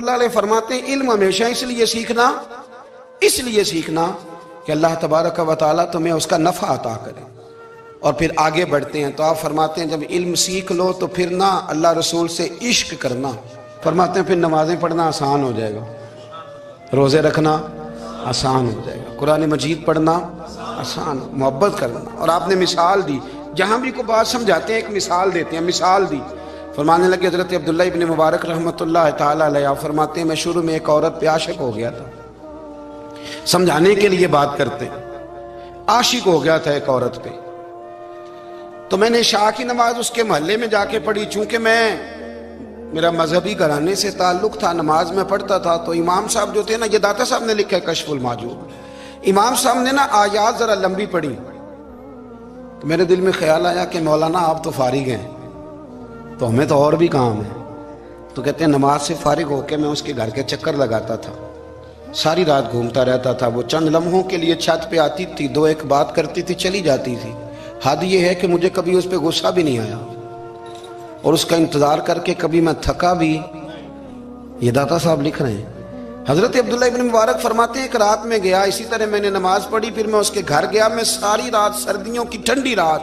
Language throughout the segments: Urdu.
اللہ علیہ فرماتے ہیں علم ہمیشہ اس لیے سیکھنا کہ اللہ تبارک و تعالیٰ تمہیں اس کا نفع عطا کرے، اور پھر آگے بڑھتے ہیں تو آپ فرماتے ہیں جب علم سیکھ لو تو پھر نہ اللہ رسول سے عشق کرنا، فرماتے ہیں پھر نمازیں پڑھنا آسان ہو جائے گا، روزے رکھنا آسان ہو جائے گا، قرآن مجید پڑھنا آسان، محبت کرنا۔ اور آپ نے مثال دی، جہاں بھی کوئی بات سمجھاتے ہیں ایک مثال دیتے ہیں، مثال دی، فرمانے لگے حضرت عبداللہ ابن مبارک رحمۃ اللہ تعالیٰ علیہ فرماتے ہیں میں شروع میں ایک عورت پہ عاشق ہو گیا تھا، سمجھانے کے لیے بات کرتے عاشق ہو گیا تھا ایک عورت پہ، تو میں نے عشاء کی نماز اس کے محلے میں جا کے پڑھی، چونکہ میرا مذہبی گھرانے سے تعلق تھا، نماز میں پڑھتا تھا، تو امام صاحب جو تھے نا، یہ داتا صاحب نے لکھا ہے کشف المحجوب، امام صاحب نے نا آیات ذرا لمبی پڑھی، تو میرے دل میں خیال آیا کہ مولانا آپ تو فارغ ہیں تو ہمیں تو اور بھی کام ہے، تو کہتے ہیں نماز سے فارغ ہو کے میں اس کے گھر کے چکر لگاتا تھا، ساری رات گھومتا رہتا تھا، وہ چند لمحوں کے لیے چھت پہ آتی تھی، دو ایک بات کرتی تھی، چلی جاتی تھی، حد یہ ہے کہ مجھے کبھی اس پہ غصہ بھی نہیں آیا، اور اس کا انتظار کر کے کبھی میں تھکا بھی۔ یہ داتا صاحب لکھ رہے ہیں۔ حضرت عبداللہ ابن مبارک فرماتے ہیں ایک رات میں گیا، اسی طرح میں نے نماز پڑھی، پھر میں اس کے گھر گیا، میں ساری رات، سردیوں کی ٹھنڈی رات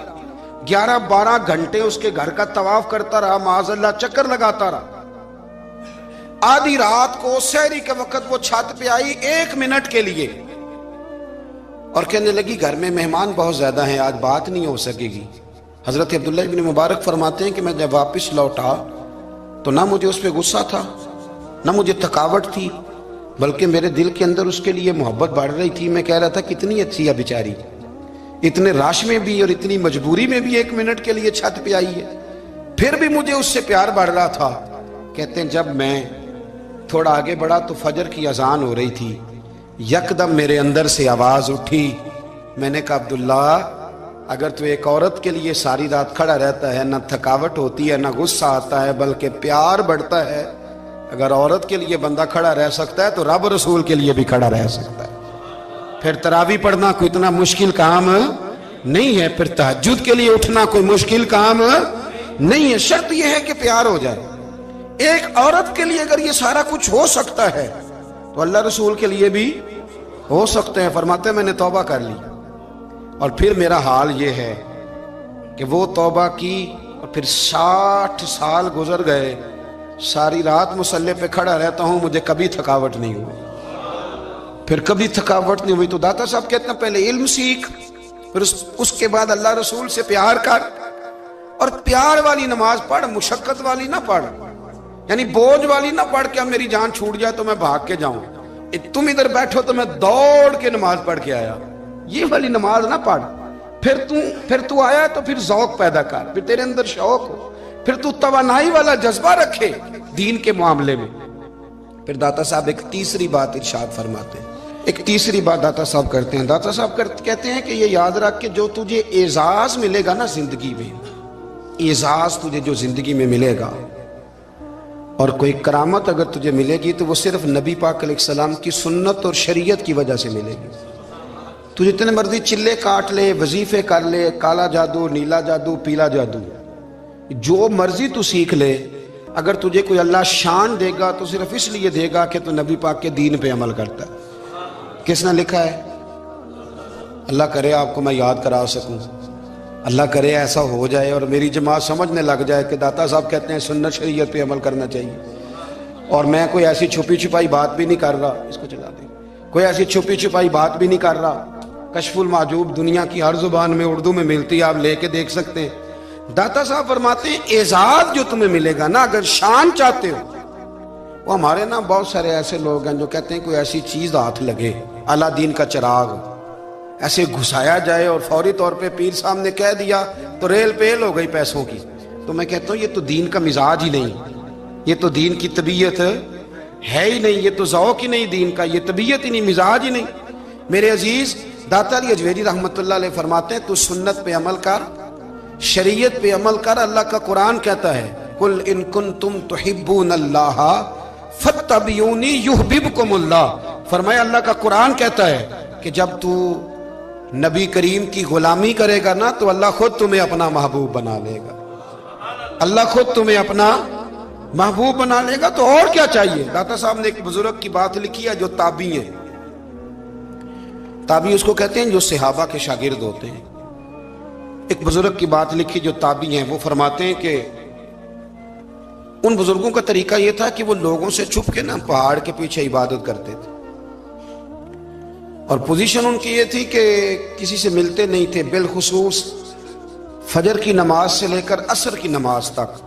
11-12 گھنٹے اس کے گھر کا طواف کرتا رہا، معاذ اللہ چکر لگاتا رہا۔ آدھی رات کو سحری کے وقت وہ چھت پہ آئی 1 منٹ کے لیے، اور کہنے لگی گھر میں مہمان بہت زیادہ ہیں، آج بات نہیں ہو سکے گی۔ حضرت عبداللہ ابن مبارک فرماتے ہیں کہ میں جب واپس لوٹا تو نہ مجھے اس پہ غصہ تھا، نہ مجھے تھکاوٹ تھی، بلکہ میرے دل کے اندر اس کے لیے محبت بڑھ رہی تھی۔ میں کہہ رہا تھا کتنی اچھی ہے بیچاری، اتنے راش میں بھی اور اتنی مجبوری میں بھی 1 منٹ کے لیے چھت پہ آئی ہے، پھر بھی مجھے اس سے پیار بڑھ رہا تھا۔ کہتے ہیں جب میں تھوڑا آگے بڑھا تو فجر کی اذان ہو رہی تھی، یکدم میرے اندر سے آواز اٹھی، میں نے کہا عبداللہ اگر تو ایک عورت کے لیے ساری رات کھڑا رہتا ہے، نہ تھکاوٹ ہوتی ہے، نہ غصہ آتا ہے، بلکہ پیار بڑھتا ہے، اگر عورت کے لیے بندہ کھڑا رہ سکتا ہے تو رب رسول کے لیے بھی کھڑا رہ سکتا ہے۔ پھر تراویح پڑھنا کوئی اتنا مشکل کام نہیں ہے، پھر تہجد کے لیے اٹھنا کوئی مشکل کام نہیں ہے، شرط یہ ہے کہ پیار ہو جائے۔ ایک عورت کے لیے اگر یہ سارا کچھ ہو سکتا ہے تو اللہ رسول کے لیے بھی ہو سکتے ہیں۔ فرماتے ہیں میں نے توبہ کر لی، اور پھر میرا حال یہ ہے کہ وہ توبہ کی اور پھر 60 سال گزر گئے، ساری رات مصلی پہ کھڑا رہتا ہوں، مجھے کبھی تھکاوٹ نہیں ہوئی، پھر کبھی تھکاوٹ نہیں ہوئی۔ تو داتا صاحب کہتے ہیں پہلے علم سیکھ، پھر اس کے بعد اللہ رسول سے پیار کر، اور پیار والی نماز پڑھ، مشقت والی نہ پڑھ، یعنی بوجھ والی نہ پڑھ کہ اب میری جان چھوٹ جائے تو میں بھاگ کے جاؤں، تم ادھر بیٹھو تو میں دوڑ کے نماز پڑھ کے آیا، یہ والی نماز نہ پڑھ۔ پھر تو آیا تو پھر ذوق پیدا کر، پھر تیرے اندر شوق ہو، پھر تو توانائی والا جذبہ رکھے دین کے معاملے میں۔ پھر داتا صاحب ایک تیسری بات ارشاد فرماتے ہیں، ایک تیسری بات داتا صاحب کرتے ہیں، داتا صاحب کہتے ہیں کہ یہ یاد رکھ کہ جو تجھے اعزاز ملے گا نا زندگی میں، اعزاز تجھے جو زندگی میں ملے گا، اور کوئی کرامت اگر تجھے ملے گی تو وہ صرف نبی پاک علیہ السلام کی سنت اور شریعت کی وجہ سے ملے گی۔ تو جتنے مرضی چلے کاٹ لے، وظیفے کر لے، کالا جادو، نیلا جادو، پیلا جادو، جو مرضی تو سیکھ لے، اگر تجھے کوئی اللہ شان دے گا تو صرف اس لیے دے گا کہ تو نبی پاک کے دین پہ عمل کرتا ہے۔ کس نے لکھا ہے؟ اللہ کرے آپ کو میں یاد کرا سکوں، اللہ کرے ایسا ہو جائے اور میری جماعت سمجھنے لگ جائے کہ داتا صاحب کہتے ہیں سنت شریعت پہ عمل کرنا چاہیے، اور میں کوئی ایسی چھپی چھپائی بات بھی نہیں کر رہا، اس کو چلا دیں، کوئی ایسی چھپی چھپائی بات بھی نہیں کر رہا، کشف المحجوب دنیا کی ہر زبان میں اردو میں ملتی ہے، آپ لے کے دیکھ سکتے ہیں۔ داتا صاحب فرماتے ہیں اعزاز جو تمہیں ملے گا نا، اگر شان چاہتے ہو، وہ ہمارے نا بہت سارے ایسے لوگ ہیں جو کہتے ہیں کوئی ایسی چیز ہاتھ لگے، اعلیٰ دین کا چراغ ایسے گھسایا جائے اور فوری طور پہ پیر صاحب نے کہہ دیا تو ریل پیل ہو گئی پیسوں کی، تو میں کہتا ہوں یہ تو دین کا مزاج ہی نہیں، یہ تو دین کی طبیعت ہے ہی نہیں، یہ تو ذوق ہی نہیں دین کا، یہ طبیعت ہی نہیں، مزاج ہی نہیں۔ میرے عزیز داتا علی اجویری رحمۃ اللہ علیہ فرماتے ہیں تو سنت پہ عمل کر، شریعت پہ عمل کر۔ اللہ کا قرآن کہتا ہے قل ان کنتم تحبون اللہ فاتبعونی یحببکم اللہ، فرمایا اللہ کا قرآن کہتا ہے کہ جب تو نبی کریم کی غلامی کرے گا نا تو اللہ خود تمہیں اپنا محبوب بنا لے گا، اللہ خود تمہیں اپنا محبوب بنا لے گا تو اور کیا چاہیے. داتا صاحب نے ایک بزرگ کی بات لکھی ہے جو تابعی ہیں. تابعی اس کو کہتے ہیں جو صحابہ کے شاگرد ہوتے ہیں. ایک بزرگ کی بات لکھی جو تابعی ہیں، وہ فرماتے ہیں کہ ان بزرگوں کا طریقہ یہ تھا کہ وہ لوگوں سے چھپ کے پہاڑ کے پیچھے عبادت کرتے تھے، اور پوزیشن ان کی یہ تھی کہ کسی سے ملتے نہیں تھے، بالخصوص فجر کی نماز سے لے کر عصر کی نماز تک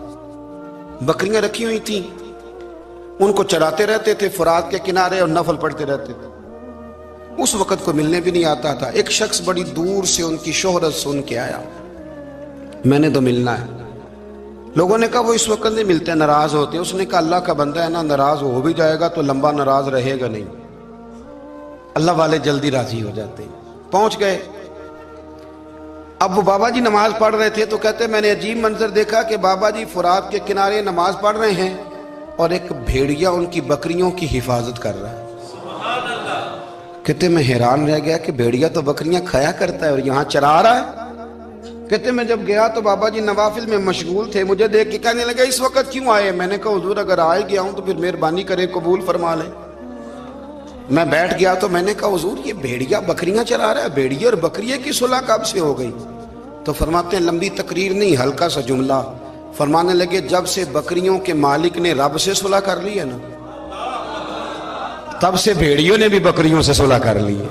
بکریاں رکھی ہوئی تھیں، ان کو چراتے رہتے تھے فرات کے کنارے اور نفل پڑھتے رہتے تھے. اس وقت کو ملنے بھی نہیں آتا تھا. ایک شخص بڑی دور سے ان کی شہرت سن کے آیا، میں نے تو ملنا ہے. لوگوں نے کہا وہ اس وقت نہیں ملتے، ناراض ہوتے. اس نے کہا اللہ کا بندہ ہے نا، ناراض ہو بھی جائے گا تو لمبا ناراض رہے گا نہیں، اللہ والے جلدی راضی ہو جاتے ہیں. پہنچ گئے. اب وہ بابا جی نماز پڑھ رہے تھے تو کہتے میں نے عجیب منظر دیکھا کہ بابا جی فرات کے کنارے نماز پڑھ رہے ہیں اور ایک بھیڑیا ان کی بکریوں کی حفاظت کر رہا ہے. کہتے میں حیران رہ گیا کہ بھیڑیا تو بکریاں کھایا کرتا ہے اور یہاں چرا رہا ہے. کہتے میں جب گیا تو بابا جی نوافل میں مشغول تھے، مجھے دیکھ کے کہنے لگے اس وقت کیوں آئے؟ میں نے کہا حضور اگر آئے گیا ہوں تو پھر مہربانی کرے قبول فرما لیں. میں بیٹھ گیا تو میں نے کہا حضور یہ بھیڑیا بکریاں چرا رہا ہے، بھیڑیا اور بکریے کی صلح کب سے ہو گئی؟ تو فرماتے ہیں لمبی تقریر نہیں، ہلکا سا جملہ. فرمانے لگے جب سے بکریوں کے مالک نے رب سے صلح کر لی ہے نا، تب سے بھیڑیوں نے بھی بکریوں سے صلح کر لی ہے.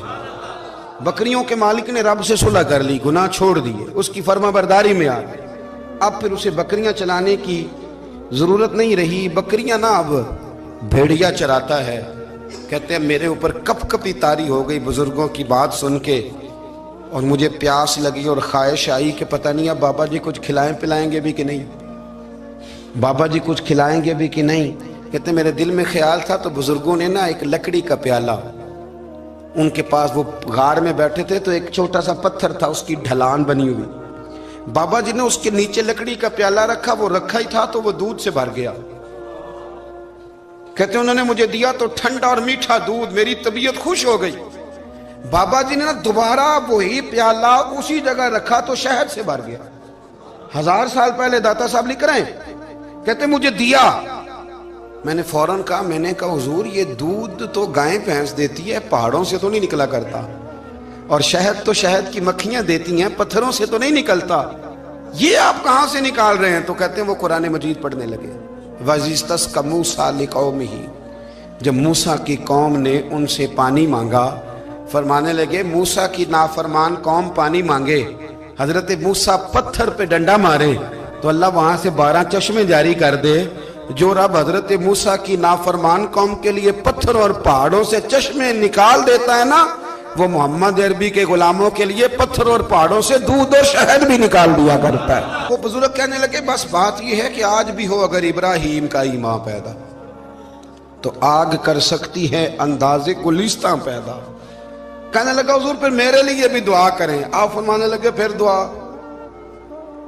بکریوں کے مالک نے رب سے صلح کر لی، گناہ چھوڑ دیے، اس کی فرما برداری میں آ گئے. اب پھر اسے بکریاں چلانے کی ضرورت نہیں رہی. بکریاں نا اب بھیڑیا چراتا ہے. کہتے ہیں میرے اوپر کپ کپی طاری ہو گئی بزرگوں کی بات سن کے، اور مجھے پیاس لگی اور خواہش آئی کہ پتہ نہیں اب بابا جی کچھ کھلائیں پلائیں گے بھی کہ نہیں، بابا جی کچھ کھلائیں گے بھی کہ نہیں. کہتے میرے دل میں خیال تھا تو بزرگوں نے نا ایک لکڑی کا پیالہ، ان کے پاس وہ غار میں بیٹھے تھے تو ایک چھوٹا سا پتھر تھا، اس کی ڈھلان بنی ہوئی. بابا جی نے اس کے نیچے لکڑی کا پیالہ رکھا، وہ رکھا ہی تھا تو وہ دودھ سے بھر گیا. کہتے انہوں نے مجھے دیا تو ٹھنڈا اور میٹھا دودھ، میری طبیعت خوش ہو گئی. بابا جی نے نا دوبارہ وہی پیالہ اسی جگہ رکھا تو شہد سے بھر گیا. 1000 سال پہلے داتا صاحب لکھ رہے ہیں. کہتے مجھے دیا، میں نے فوراً کہا، میں نے کہا حضور یہ دودھ تو گائیں بھینس دیتی ہے، پہاڑوں سے تو نہیں نکلا کرتا، اور شہد تو شہد کی مکھیاں دیتی ہیں، پتھروں سے تو نہیں نکلتا، یہ آپ کہاں سے نکال رہے ہیں؟ تو کہتے ہیں وہ قرآن مجید پڑھنے لگے. وَإِذِ اسْتَسْقَى مُوسَىٰ لِقَوْمِهِ، جب موسیٰ کی قوم نے ان سے پانی مانگا، فرمانے لگے موسیٰ کی نافرمان قوم پانی مانگے، حضرت موسیٰ پتھر پہ ڈنڈا مارے تو اللہ وہاں سے 12 چشمے جاری کر دے. جو رب حضرت موسیٰ کی نافرمان قوم کے لیے پتھر اور پہاڑوں سے چشمے نکال دیتا ہے نا، وہ محمد عربی کے غلاموں کے لیے پتھر اور پہاڑوں سے دودھ اور شہد بھی نکال دیا کرتا ہے. وہ بزرگ کہنے لگے بس بات یہ ہے کہ آج بھی ہو اگر ابراہیم کا ایمان پیدا تو آگ کر سکتی ہے انداز گلستاں پیدا. کہنے لگا حضور پھر میرے لیے بھی دعا کریں. آپ فرمانے لگے پھر دعا،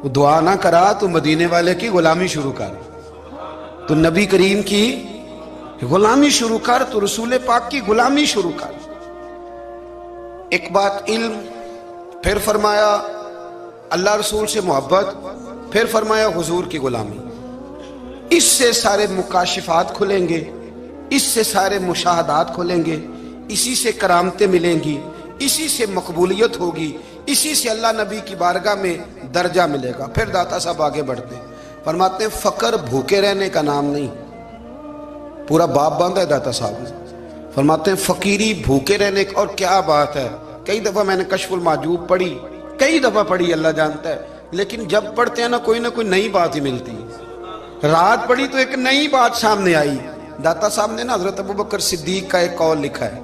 وہ دعا نہ کرا تو مدینے والے کی غلامی شروع کر، تو نبی کریم کی غلامی شروع کر، تو رسول پاک کی غلامی شروع کر. ایک بات علم، پھر فرمایا اللہ رسول سے محبت، پھر فرمایا حضور کی غلامی. اس سے سارے مکاشفات کھلیں گے، اس سے سارے مشاہدات کھلیں گے، اسی سے کرامتیں ملیں گی، اسی سے مقبولیت ہوگی، اسی سے اللہ نبی کی بارگاہ میں درجہ ملے گا. پھر داتا صاحب آگے بڑھتے ہیں، فرماتے ہیں فقر بھوکے رہنے کا نام نہیں. پورا باب باندھا ہے داتا صاحب نے. فرماتے ہیں فقیری بھوکے رہنے کا، اور کیا بات ہے. کئی دفعہ میں نے کشف المحجوب پڑھی، کئی دفعہ پڑھی، اللہ جانتا ہے، لیکن جب پڑھتے ہیں نہ کوئی نئی بات ہی ملتی. رات پڑھی تو ایک نئی بات سامنے آئی. داتا صاحب نے نا حضرت ابوبکر صدیق کا ایک قول لکھا ہے.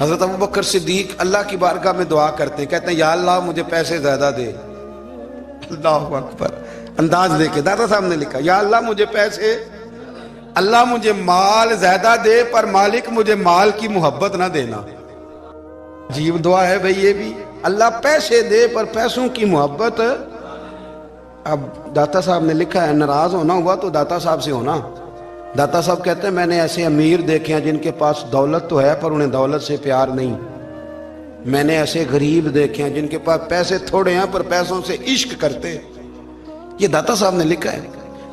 حضرت ابوبکر صدیق اللہ کی بارگاہ میں دعا کرتے ہیں، کہتے ہیں یا اللہ مجھے پیسے زیادہ دے. اللہ اکبر، انداز دے کے داتا صاحب نے لکھا یا اللہ مجھے پیسے، اللہ مجھے مال زیادہ دے پر مالک مجھے مال کی محبت نہ دینا. عجیب دعا ہے بھئی یہ بھی، اللہ پیسے دے پر پیسوں کی محبت. اب داتا صاحب نے لکھا ہے ناراض ہونا ہوا تو داتا صاحب سے ہونا. داتا صاحب کہتے ہیں میں نے ایسے امیر دیکھے ہیں جن کے پاس دولت تو ہے پر انہیں دولت سے پیار نہیں. میں نے ایسے غریب دیکھے ہیں جن کے پاس پیسے تھوڑے ہیں پر پیسوں سے عشق کرتے. یہ داتا صاحب نے لکھا ہے.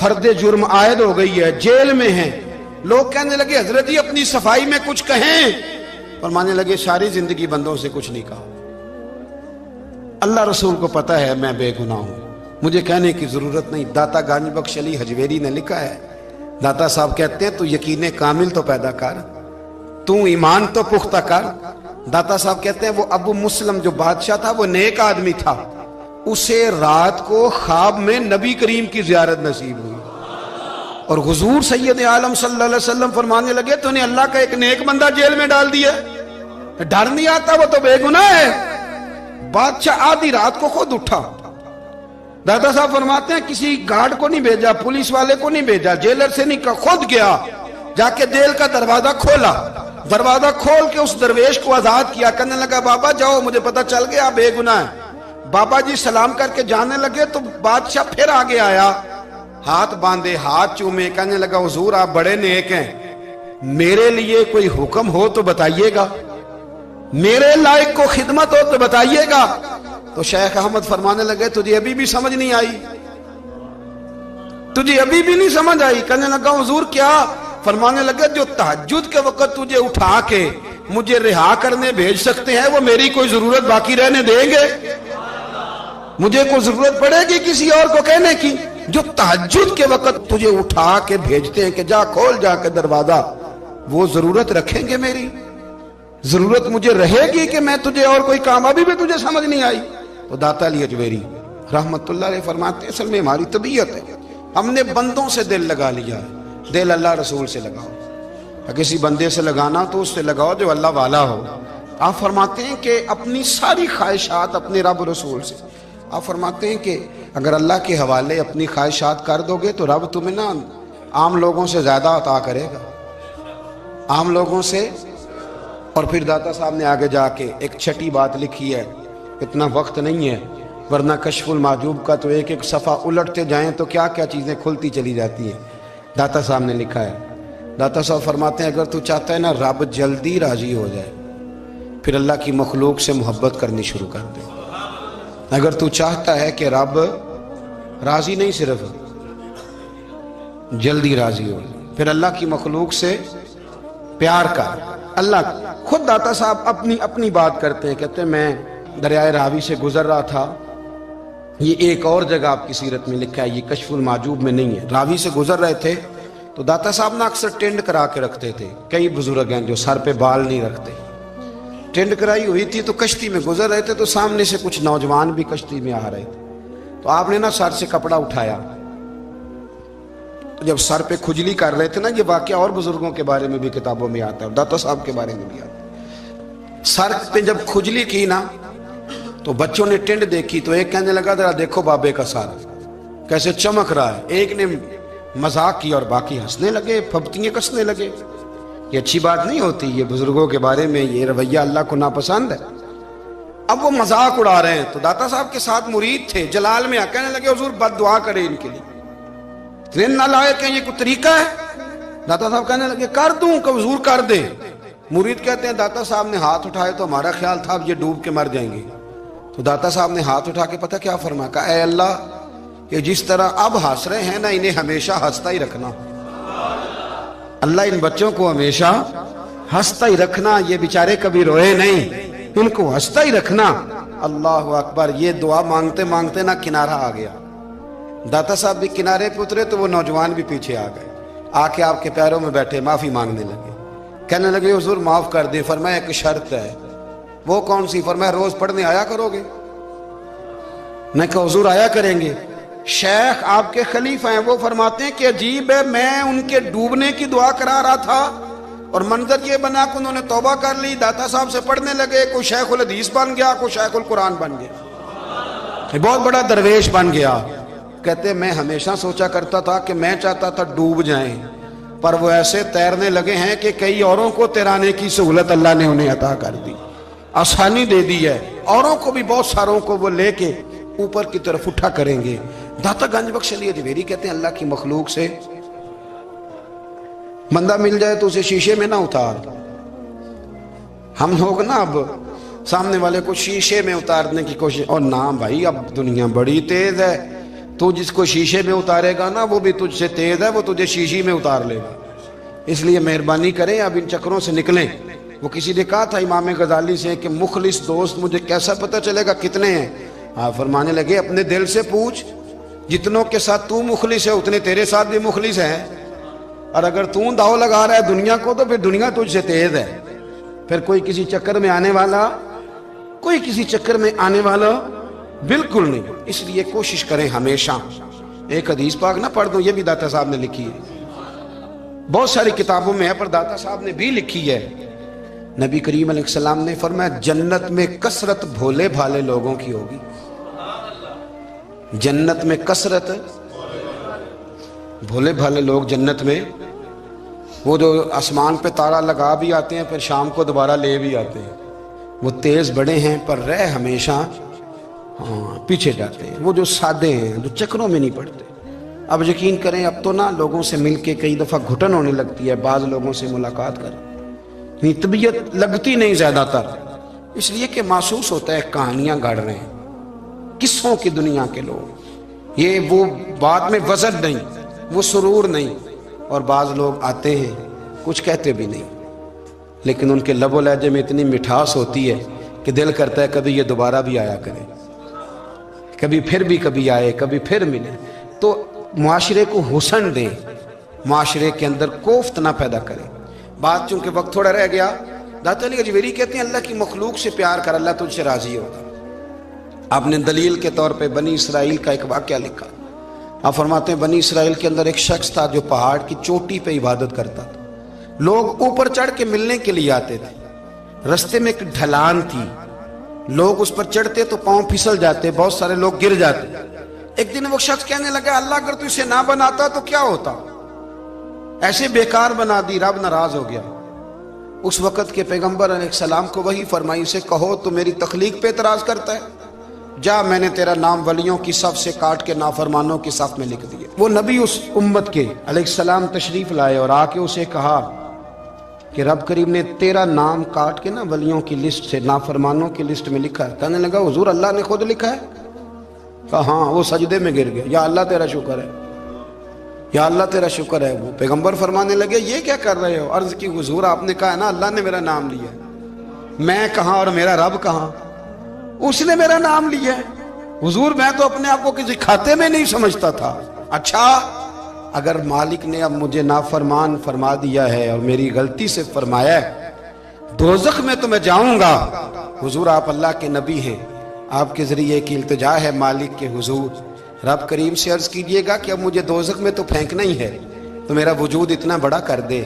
فرد جرم عائد ہو گئی ہے، جیل میں ہیں. لوگ کہنے لگے حضرت جی اپنی صفائی میں کچھ کہیں. فرمانے لگے ساری زندگی بندوں سے کچھ نہیں کہا. اللہ رسول کو پتا ہے میں بے گناہ ہوں، مجھے کہنے کی ضرورت نہیں. داتا گنج بخش علی حجویری نے لکھا ہے، داتا صاحب کہتے ہیں تو یقین کامل تو پیدا کر، تو ایمان تو پختہ کر. داتا صاحب کہتے ہیں وہ ابو مسلم جو بادشاہ تھا وہ نیک آدمی تھا، اسے رات کو خواب میں نبی کریم کی زیارت نصیب ہوئی اور حضور سید عالم صلی اللہ علیہ وسلم فرمانے لگے تو نے اللہ کا ایک نیک بندہ جیل میں ڈال دیا. ڈر نہیں آتا، وہ تو بے گناہ ہے. بادشاہ آدھی رات کو خود اٹھا. دادا صاحب فرماتے ہیں کسی گارڈ کو نہیں بھیجا، پولیس والے کو نہیں بھیجا، جیلر سے نہیں کہا، خود گیا، جا کے جیل کا دروازہ کھولا. دروازہ کھول کے اس درویش کو آزاد کیا. کہنے لگا بابا جاؤ، مجھے پتا چل گیا آپ بے گناہ ہیں. بابا جی سلام کر کے جانے لگے تو بادشاہ پھر آگے آیا، ہاتھ باندھے، ہاتھ چومے. کہنے لگا حضور آپ بڑے نیک ہیں، میرے لیے کوئی حکم ہو تو بتائیے گا، میرے لائق کو خدمت ہو تو بتائیے گا. تو شیخ احمد فرمانے لگے تجھے ابھی بھی سمجھ نہیں آئی، تجھے ابھی بھی نہیں سمجھ آئی. کہنے لگا حضور کیا؟ فرمانے لگے جو تہجد کے وقت تجھے اٹھا کے مجھے رہا کرنے بھیج سکتے ہیں وہ میری کوئی ضرورت باقی رہنے دیں گے؟ مجھے کوئی ضرورت پڑے گی کسی اور کو کہنے کی؟ جو تہجد کے وقت تجھے اٹھا کے بھیجتے ہیں کہ جا کھول جا کے دروازہ، وہ ضرورت رکھیں گے میری؟ ضرورت مجھے رہے گی کہ میں تجھے اور کوئی کام؟ ابھی بھی تجھے سمجھ نہیں آئی؟ تو داتا علی حجویری رحمت اللہ علیہ فرماتے ہیں اصل میں ہماری طبیعت ہے، ہم نے بندوں سے دل لگا لیا ہے. دل اللہ رسول سے لگاؤ، کسی بندے سے لگانا تو اس سے لگاؤ جو اللہ والا ہو. آپ فرماتے ہیں کہ اپنی ساری خواہشات اپنے رب رسول سے، آپ فرماتے ہیں کہ اگر اللہ کے حوالے اپنی خواہشات کر دو گے تو رب تمہیں نا عام لوگوں سے زیادہ عطا کرے گا، عام لوگوں سے. اور پھر داتا صاحب نے آگے جا کے ایک چھٹی بات لکھی ہے، اتنا وقت نہیں ہے ورنہ کشف المحجوب کا تو ایک ایک صفحہ الٹتے جائیں تو کیا کیا چیزیں کھلتی چلی جاتی ہیں. داتا صاحب نے لکھا ہے، داتا صاحب فرماتے ہیں اگر تو چاہتا ہے نا رب جلدی راضی ہو جائے پھر اللہ کی مخلوق سے محبت کرنی شروع کر دے. اگر تو چاہتا ہے کہ رب راضی نہیں صرف جلدی راضی ہو پھر اللہ کی مخلوق سے پیار کر. اللہ خود داتا صاحب اپنی بات کرتے ہیں، کہتے ہیں میں دریائے راوی سے گزر رہا تھا، یہ ایک اور جگہ آپ کی سیرت میں لکھا ہے، یہ کشف المحجوب میں نہیں ہے. راوی سے گزر رہے تھے تو داتا صاحب نے اکثر ٹینڈ کرا کے رکھتے تھے. کئی بزرگ ہیں جو سر پہ بال نہیں رکھتے، ٹینڈ کرائی ہوئی تھی تو کشتی میں گزر رہے تھے تو سامنے سے کچھ نوجوان بھی کشتی میں آ رہے تھے. تو آپ نے نا سر سے کپڑا اٹھایا، جب سر پہ کھجلی کر رہے تھے نا، یہ واقعہ اور بزرگوں کے بارے میں بھی کتابوں میں آتا ہے اور داتا صاحب کے بارے میں بھی آتا ہے. سر پہ جب کھجلی کی نا تو بچوں نے ٹینڈ دیکھی تو ایک کہنے لگا ذرا دیکھو بابے کا سر کیسے چمک رہا ہے. ایک نے مذاق کی اور باقی ہنسنے لگے، پھپتیاں کسنے لگے. یہ اچھی بات نہیں ہوتی، یہ بزرگوں کے بارے میں یہ رویہ اللہ کو ناپسند ہے. اب وہ مذاق اڑا رہے ہیں تو داتا صاحب کے ساتھ مرید تھے جلال میں کہنے لگے حضور بد دعا کرے ان کے لیے، اتنے نالائق ہیں، یہ کوئی طریقہ ہے؟ داتا صاحب کہنے لگے کر دوں کہ حضور کر دے. مرید کہتے ہیں داتا صاحب نے ہاتھ اٹھائے تو ہمارا خیال تھا اب یہ ڈوب کے مر جائیں گے. تو داتا صاحب نے ہاتھ اٹھا کے پتہ کیا فرمایا؟ کہا اے اللہ یہ جس طرح اب ہنس رہے ہیں نا انہیں ہمیشہ ہنستا ہی رکھنا. اللہ ان بچوں کو ہمیشہ ہنستا ہی رکھنا، یہ بیچارے کبھی روئے نہیں، ان کو ہنستا ہی رکھنا. اللہ اکبر. یہ دعا مانگتے مانگتے نا کنارہ آ گیا. داتا صاحب بھی کنارے پہ اترے تو وہ نوجوان بھی پیچھے آ گئے، آ کے آپ کے پیروں میں بیٹھے معافی مانگنے لگے. کہنے لگے حضور معاف کر دیں. فرمایا ایک شرط ہے. وہ کون سی؟ فرمایا روز پڑھنے آیا کرو گے. میں کہا حضور آیا کریں گے. شیخ آپ کے خلیفہ ہیں، وہ فرماتے ہیں کہ عجیب ہے میں ان کے ڈوبنے کی دعا کرا رہا تھا اور منظر یہ بنا کہ انہوں نے توبہ کر لی، داتا صاحب سے پڑھنے لگے، کوئی شیخ الحدیث بن گیا، کوئی شیخ القرآن بن گیا، بہت بڑا درویش بن گیا. کہتے میں ہمیشہ سوچا کرتا تھا کہ میں چاہتا تھا ڈوب جائیں، پر وہ ایسے تیرنے لگے ہیں کہ کئی اوروں کو تیرانے کی سہولت اللہ نے انہیں عطا کر دی، آسانی دے دی ہے. اوروں کو بھی بہت ساروں کو وہ لے کے اوپر کی طرف اٹھا کریں گے. داتا گنج بخش علی حجویری کہتے ہیں اللہ کی مخلوق سے بندہ مل جائے تو اسے شیشے میں نہ اتار. ہم لوگ نا اب سامنے والے کو شیشے میں اتارنے کی کوشش، اور نہ بھائی اب دنیا بڑی تیز ہے، تو جس کو شیشے میں اتارے گا نا وہ بھی تجھ سے تیز ہے، وہ تجھے شیشی میں اتار لے گا۔ اس لیے مہربانی کریں اب ان چکروں سے نکلیں۔ وہ کسی نے کہا تھا امام غزالی سے کہ مخلص دوست مجھے کیسا پتہ چلے گا کتنے ہیں؟ آپ فرمانے لگے اپنے دل سے پوچھ، جتنوں کے ساتھ تو مخلص ہے اتنے تیرے ساتھ بھی مخلص ہیں، اور اگر تو داؤ لگا رہا ہے دنیا کو تو پھر دنیا تجھ سے تیز ہے۔ پھر کوئی کسی چکر میں آنے والا بالکل نہیں۔ اس لیے کوشش کریں ہمیشہ۔ ایک حدیث پاک نہ پڑھ دوں، یہ بھی داتا صاحب نے لکھی ہے، بہت ساری کتابوں میں ہے پر داتا صاحب نے بھی لکھی ہے۔ نبی کریم علیہ السلام نے فرمایا جنت میں کثرت بھولے بھالے لوگوں کی ہوگی۔ جنت میں کثرت بھولے بھالے لوگ جنت میں، وہ جو آسمان پہ تارا لگا بھی آتے ہیں پھر شام کو دوبارہ لے بھی آتے ہیں، وہ تیز بڑے ہیں پر رہ ہمیشہ پیچھے جاتے ہیں۔ وہ جو سادے ہیں، جو چکروں میں نہیں پڑتے۔ اب یقین کریں اب تو نا لوگوں سے مل کے کئی دفعہ گھٹن ہونے لگتی ہے، بعض لوگوں سے ملاقات کر طبیعت لگتی نہیں زیادہ تر، اس لیے کہ محسوس ہوتا ہے کہانیاں گڑھ رہے ہیں، قصوں کی دنیا کے لوگ، یہ وہ بات میں وزن نہیں، وہ سرور نہیں۔ اور بعض لوگ آتے ہیں کچھ کہتے بھی نہیں، لیکن ان کے لب و لہجے میں اتنی مٹھاس ہوتی ہے کہ دل کرتا ہے کبھی یہ دوبارہ بھی آیا کرے، کبھی آئے، کبھی پھر ملے۔ تو معاشرے کو حسن دیں، معاشرے کے اندر کوفت نہ پیدا کریں۔ بات چونکہ وقت تھوڑا رہ گیا، داتا علی اجمیری کہتے ہیں اللہ کی مخلوق سے پیار کر، اللہ تجھ سے راضی ہوگا۔ آپ نے دلیل کے طور پہ بنی اسرائیل کا ایک واقعہ لکھا۔ آپ فرماتے ہیں بنی اسرائیل کے اندر ایک شخص تھا جو پہاڑ کی چوٹی پہ عبادت کرتا تھا، لوگ اوپر چڑھ کے ملنے کے لیے آتے تھے، رستے میں ایک ڈھلان تھی، لوگ اس پر چڑھتے تو پاؤں پھسل جاتے، بہت سارے لوگ گر جاتے۔ ایک دن وہ شخص کہنے لگا اللہ اگر تو اسے نہ بناتا تو کیا ہوتا، ایسے بیکار بنا دی، رب ناراض ہو گیا۔ اس وقت کے پیغمبر علیہ السلام کو وحی فرمائی سے کہو تو میری تخلیق پہ اعتراض کرتا ہے، جا میں نے تیرا نام ولیوں کی صف سے کاٹ کے نافرمانوں کی صف میں لکھ دیا۔ وہ نبی اس امت کے علیہ السلام تشریف لائے اور آ کے اسے کہا کہ رب کریم نے تیرا نام کاٹ کے نا ولیوں کی لسٹ سے نافرمانوں کی لسٹ میں لکھا ہے۔ کہنے لگا حضور اللہ نے خود لکھا ہے؟ کہا ہاں۔ وہ سجدے میں گر گیا، یا اللہ تیرا شکر ہے، یا اللہ تیرا شکر ہے۔ وہ پیغمبر فرمانے لگے یہ کیا کر رہے ہو؟ عرض کی حضور آپ نے کہا ہے نا اللہ نے میرا نام لیا ہے، میں کہاں اور میرا رب کہاں؟ اس نے میرا نام لیا ہے حضور، میں تو اپنے آپ کو کسی کھاتے میں نہیں سمجھتا تھا۔ اچھا اگر مالک نے اب مجھے نافرمان فرما دیا ہے اور میری غلطی سے فرمایا ہے دوزخ میں تو میں جاؤں گا۔ حضور آپ اللہ کے نبی ہیں، آپ کے ذریعے کی التجا ہے مالک کے حضور، رب کریم سے عرض کیجئے گا کہ اب مجھے دوزخ میں تو پھینکنا ہی ہے، تو میرا وجود اتنا بڑا کر دے،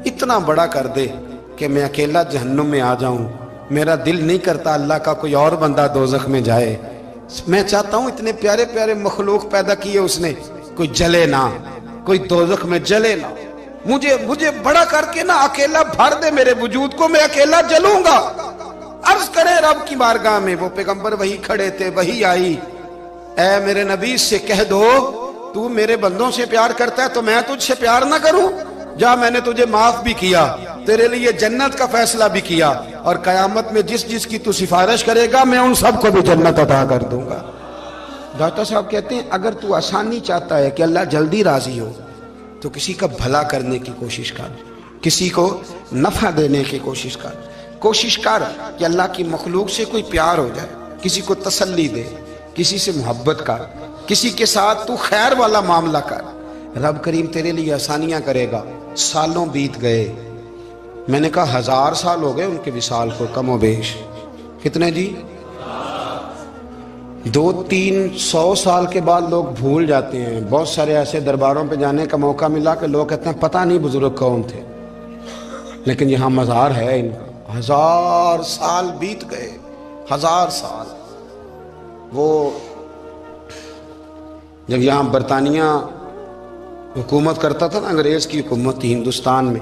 اتنا بڑا کر دے کہ میں اکیلا جہنم میں آ جاؤں۔ میرا دل نہیں کرتا اللہ کا کوئی اور بندہ دوزخ میں جائے، میں چاہتا ہوں اتنے پیارے پیارے مخلوق پیدا کیے اس نے، کوئی جلے نہ، کوئی دوزخ میں جلے نہ، مجھے بڑا کر کے نا اکیلا بھر دے میرے وجود کو، میں اکیلا جلوں گا۔ عرض کرے رب کی بارگاہ میں، وہ پیغمبر وہی کھڑے تھے، وہی آئی، اے میرے نبی سے کہہ دو تو میرے بندوں سے پیار کرتا ہے تو میں تجھ سے پیار نہ کروں؟ جا میں نے تجھے معاف بھی کیا، تیرے لیے جنت کا فیصلہ بھی کیا، اور قیامت میں جس کی تو سفارش کرے گا میں ان سب کو بھی جنت عطا کر دوں گا۔ داتا صاحب کہتے ہیں اگر تو آسانی چاہتا ہے کہ اللہ جلدی راضی ہو تو کسی کا بھلا کرنے کی کوشش کر، کسی کو نفع دینے کی کوشش کر کہ اللہ کی مخلوق سے کوئی پیار ہو جائے، کسی کو تسلی دے، کسی سے محبت کر، کسی کے ساتھ تو خیر والا معاملہ کر، رب کریم تیرے لیے آسانیاں کرے گا۔ سالوں بیت گئے، میں نے کہا 1000 سال ہو گئے ان کے وصال کو کم و بیش، کتنے جی؟ 200-300 سال کے بعد لوگ بھول جاتے ہیں۔ بہت سارے ایسے درباروں پہ جانے کا موقع ملا کہ لوگ کہتے ہیں پتہ نہیں بزرگ کون تھے، لیکن یہاں مزار ہے ان کا۔ 1000 سال بیت گئے، 1000 سال۔ وہ جب یہاں برطانیہ حکومت کرتا تھا نا، انگریز کی حکومت تھی ہندوستان میں،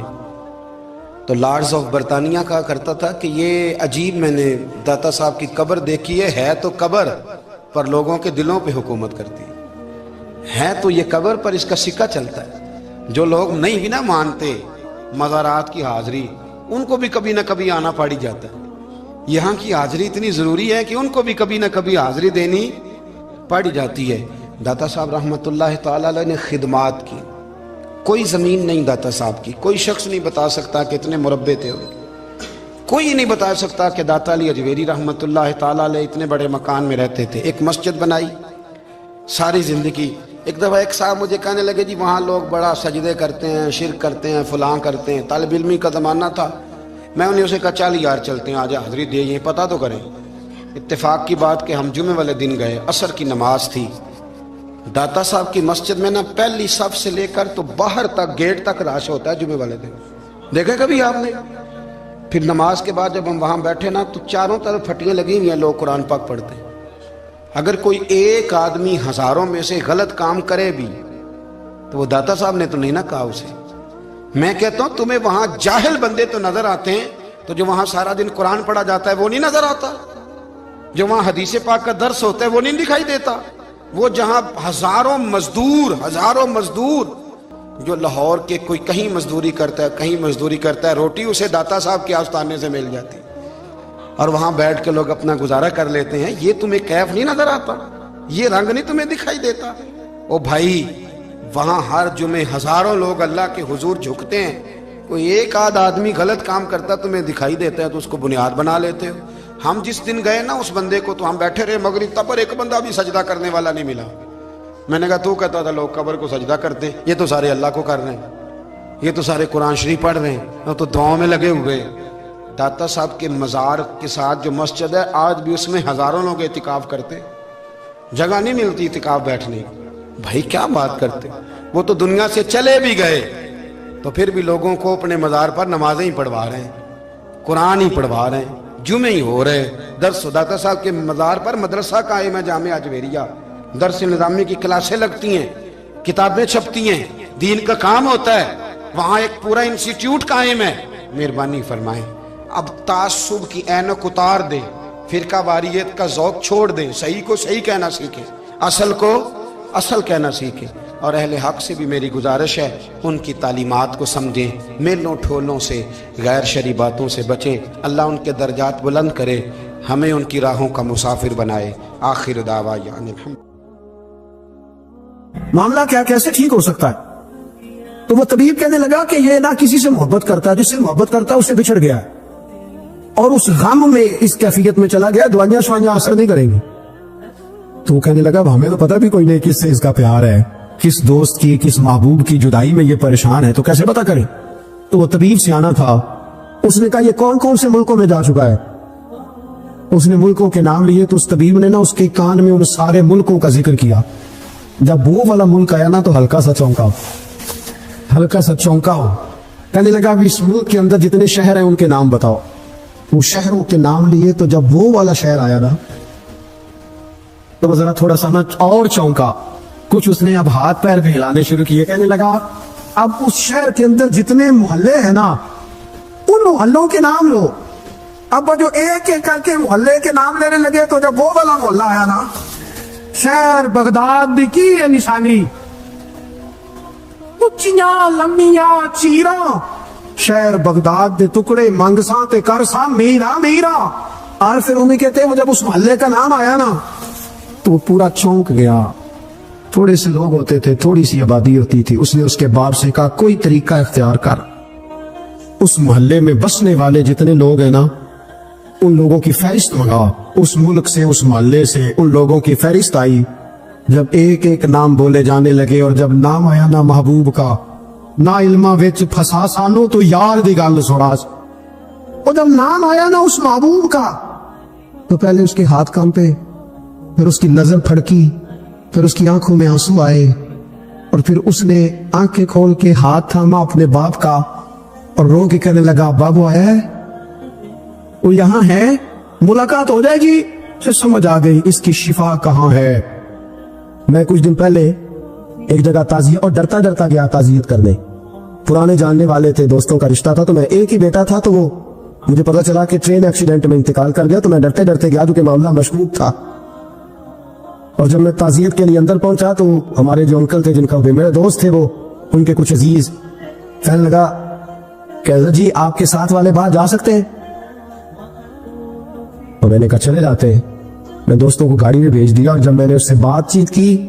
تو لارڈز آف برطانیہ کہا کرتا تھا کہ یہ عجیب، میں نے داتا صاحب کی قبر دیکھی ہے تو قبر پر لوگوں کے دلوں پہ حکومت کرتی ہے تو یہ قبر پر اس کا سکہ چلتا ہے۔ جو لوگ نہیں بھی نہ مانتے مزارات کی حاضری، ان کو بھی کبھی نہ کبھی آنا پڑ جاتا ہے۔ یہاں کی حاضری اتنی ضروری ہے کہ ان کو بھی کبھی نہ کبھی حاضری دینی پڑ جاتی ہے۔ داتا صاحب رحمۃ اللہ تعالی علیہ نے خدمات کی، کوئی زمین نہیں داتا صاحب کی، کوئی شخص نہیں بتا سکتا کہ اتنے مربع تھے، کوئی نہیں بتا سکتا کہ داتا علی اجویری رحمۃ اللہ تعالی علیہ اتنے بڑے مکان میں رہتے تھے۔ ایک مسجد بنائی ساری زندگی۔ ایک دفعہ ایک صاحب مجھے کہنے لگے جی وہاں لوگ بڑا سجدے کرتے ہیں، شرک کرتے ہیں، فلاں کرتے ہیں، طالب علمی کا زمانہ تھا۔ میں انہیں اسے کہا چل یار چلتے ہیں، آجا حاضری دے، یہ پتہ تو کریں۔ اتفاق کی بات کہ ہم جمعے والے دن گئے، عصر کی نماز تھی، داتا صاحب کی مسجد میں نا پہلی صف سے لے کر تو باہر تک گیٹ تک رش ہوتا ہے جمعے والے دن، دیکھا کبھی آپ نے؟ پھر نماز کے بعد جب ہم وہاں بیٹھے نا تو چاروں طرف پھٹیاں لگی ہوئی ہیں، لوگ قرآن پاک پڑھتے ہیں۔ اگر کوئی ایک آدمی ہزاروں میں سے غلط کام کرے بھی تو وہ داتا صاحب نے تو نہیں نہ کہا اسے۔ میں کہتا ہوں تمہیں وہاں جاہل بندے تو نظر آتے ہیں، تو جو وہاں سارا دن قرآن پڑھا جاتا ہے وہ نہیں نظر آتا، جو وہاں حدیث پاک کا درس ہوتا ہے وہ نہیں دکھائی دیتا، وہ جہاں ہزاروں مزدور جو لاہور کے کوئی کہیں مزدوری کرتا ہے، کہیں مزدوری کرتا ہے، روٹی اسے داتا صاحب کے آستانے سے مل جاتی، اور وہاں بیٹھ کے لوگ اپنا گزارا کر لیتے ہیں۔ یہ تمہیں کیف نہیں نظر آتا، یہ رنگ نہیں تمہیں دکھائی دیتا؟ او بھائی وہاں ہر جمعے ہزاروں لوگ اللہ کے حضور جھکتے ہیں، کوئی ایک آدھ آدمی غلط کام کرتا تمہیں دکھائی دیتا ہے تو اس کو بنیاد بنا لیتے ہو۔ ہم جس دن گئے نا اس بندے کو تو ہم بیٹھے رہے مغرب تک، پر ایک بندہ بھی سجدہ کرنے والا نہیں ملا۔ میں نے کہا تو کہتا تھا لوگ قبر کو سجدہ کرتے ہیں، یہ تو سارے اللہ کو کر رہے ہیں، یہ تو سارے قرآن شریف پڑھ رہے ہیں، تو دعاؤں میں لگے ہوئے۔ داتا صاحب کے مزار کے ساتھ جو مسجد ہے آج بھی اس میں ہزاروں لوگ اعتکاف کرتے، جگہ نہیں ملتی اعتکاف بیٹھنے کی۔ بھائی کیا بات کرتے، وہ تو دنیا سے چلے بھی گئے تو پھر بھی لوگوں کو اپنے مزار پر نمازیں ہی پڑھوا رہے ہیں، قرآن ہی پڑھوا رہے ہیں، جمعے ہی ہو رہے درس۔ داتا صاحب کے مزار پر مدرسہ قائم ہے جامعہ اجویریہ، درس نظامی کی کلاسیں لگتی ہیں، کتابیں چھپتی ہیں، دین کا کام ہوتا ہے، وہاں ایک پورا انسٹیٹیوٹ قائم ہے۔ مہربانی فرمائیں اب تعصب کی اینک اتار دیں، فرقہ واریت کا ذوق چھوڑ دیں، صحیح کو صحیح کہنا سیکھیں، اصل کو اصل کہنا سیکھیں، اور اہل حق سے بھی میری گزارش ہے ان کی تعلیمات کو سمجھیں، میلوں ٹھولوں سے، غیر شرعی باتوں سے بچیں۔ اللہ ان کے درجات بلند کرے، ہمیں ان کی راہوں کا مسافر بنائے۔ آخر دعوانا الحمد۔ معاملہ کیا کیسے ٹھیک ہو سکتا ہے؟ تو وہ طبیب کہنے لگا کہ یہ نہ کسی سے محبت کرتا ہے، جس سے محبت کرتا ہے اس سے بچھڑ گیا ہے، اور اس غم میں اس کیفیت میں چلا گیا، دوائیاں شوائیاں اثر نہیں کریں گی۔ تو وہ کہنے لگا ہمیں تو پتہ بھی کوئی نہیں کس سے اس کا پیار ہے، کس دوست کی، کس محبوب کی جدائی میں یہ پریشان ہے، تو کیسے پتہ کریں؟ تو وہ طبیب سیانا تھا، اس نے کہا یہ کون کون سے ملکوں میں جا چکا ہے؟ اس نے ملکوں کے نام لیے، تو اس طبیب نے نا اس کے کان میں ان سارے ملکوں کا ذکر کیا۔ جب وہ والا ملک آیا نا تو ہلکا سا چونکا ہو، کہنے لگا اس ملک کے اندر جتنے شہر ہیں ان کے نام بتاؤ۔ وہ شہروں کے نام لیے، تو جب وہ والا شہر آیا نا تو وہ ذرا تھوڑا سا نا اور چونکا، کچھ اس نے اب ہاتھ پیر بھی ہلانے شروع کیے، کہنے لگا اب اس شہر کے اندر جتنے محلے ہیں نا ان محلوں کے نام لو۔ اب جو ایک ایک کر کے محلے کے نام لینے لگے تو جب وہ والا محلہ آیا نا، شہر بغداد دی کی ہے نشانی، اچیاں لمبیاں چیراں، شہر بغداد دے ٹکڑے منگساں تے کرساں میرا۔ اور پھر انہیں کہتے ہیں وہ جب اس محلے کا نام آیا نا تو وہ پورا چونک گیا۔ تھوڑے سے لوگ ہوتے تھے، تھوڑی سی آبادی ہوتی تھی، اس نے اس کے باپ سے کہا کوئی طریقہ اختیار کر، اس محلے میں بسنے والے جتنے لوگ ہیں نا ان لوگوں کی فہرست منگا، اس ملک سے، اس محلے سے ان لوگوں کی فہرست آئی۔ جب ایک ایک نام بولے جانے لگے اور جب نام آیا نا محبوب کا، نہ علمہ وچ پھسا سانو تو یار دی گل سوراس، اور جب نام آیا نا اس محبوب کا تو پہلے اس کے ہاتھ کانپے، پھر اس کی نظر پھڑکی، پھر اس کی آنکھوں میں آنسو آئے، اور پھر اس نے آنکھیں کھول کے ہاتھ تھاما اپنے باپ کا اور رو کے کہنے لگا بابو آیا ہے، وہ یہاں ہے، ملاقات ہو جائے گی۔ پھر سمجھ آ گئی اس کی شفا کہاں ہے۔ میں کچھ دن پہلے ایک جگہ تعزیت، اور ڈرتا ڈرتا گیا تعزیت کرنے، پرانے جاننے والے تھے، دوستوں کا رشتہ تھا، تو میں ایک ہی بیٹا تھا، تو وہ مجھے پتا چلا کہ ٹرین ایکسیڈنٹ میں انتقال کر گیا، تو میں ڈرتے ڈرتے گیا کیونکہ معاملہ مشکوک تھا۔ اور جب میں تعزیت کے لیے اندر پہنچا تو ہمارے جو انکل تھے، جن کا میرے دوست تھے، وہ ان کے کچھ عزیز کہنے لگا کہ جی آپ کے ساتھ والے باہر جا سکتے ہیں؟ اور میں نے کہا چلے جاتے ہیں۔ میں دوستوں کو گاڑی میں بھیج دیا، اور جب میں نے اس سے بات چیت کی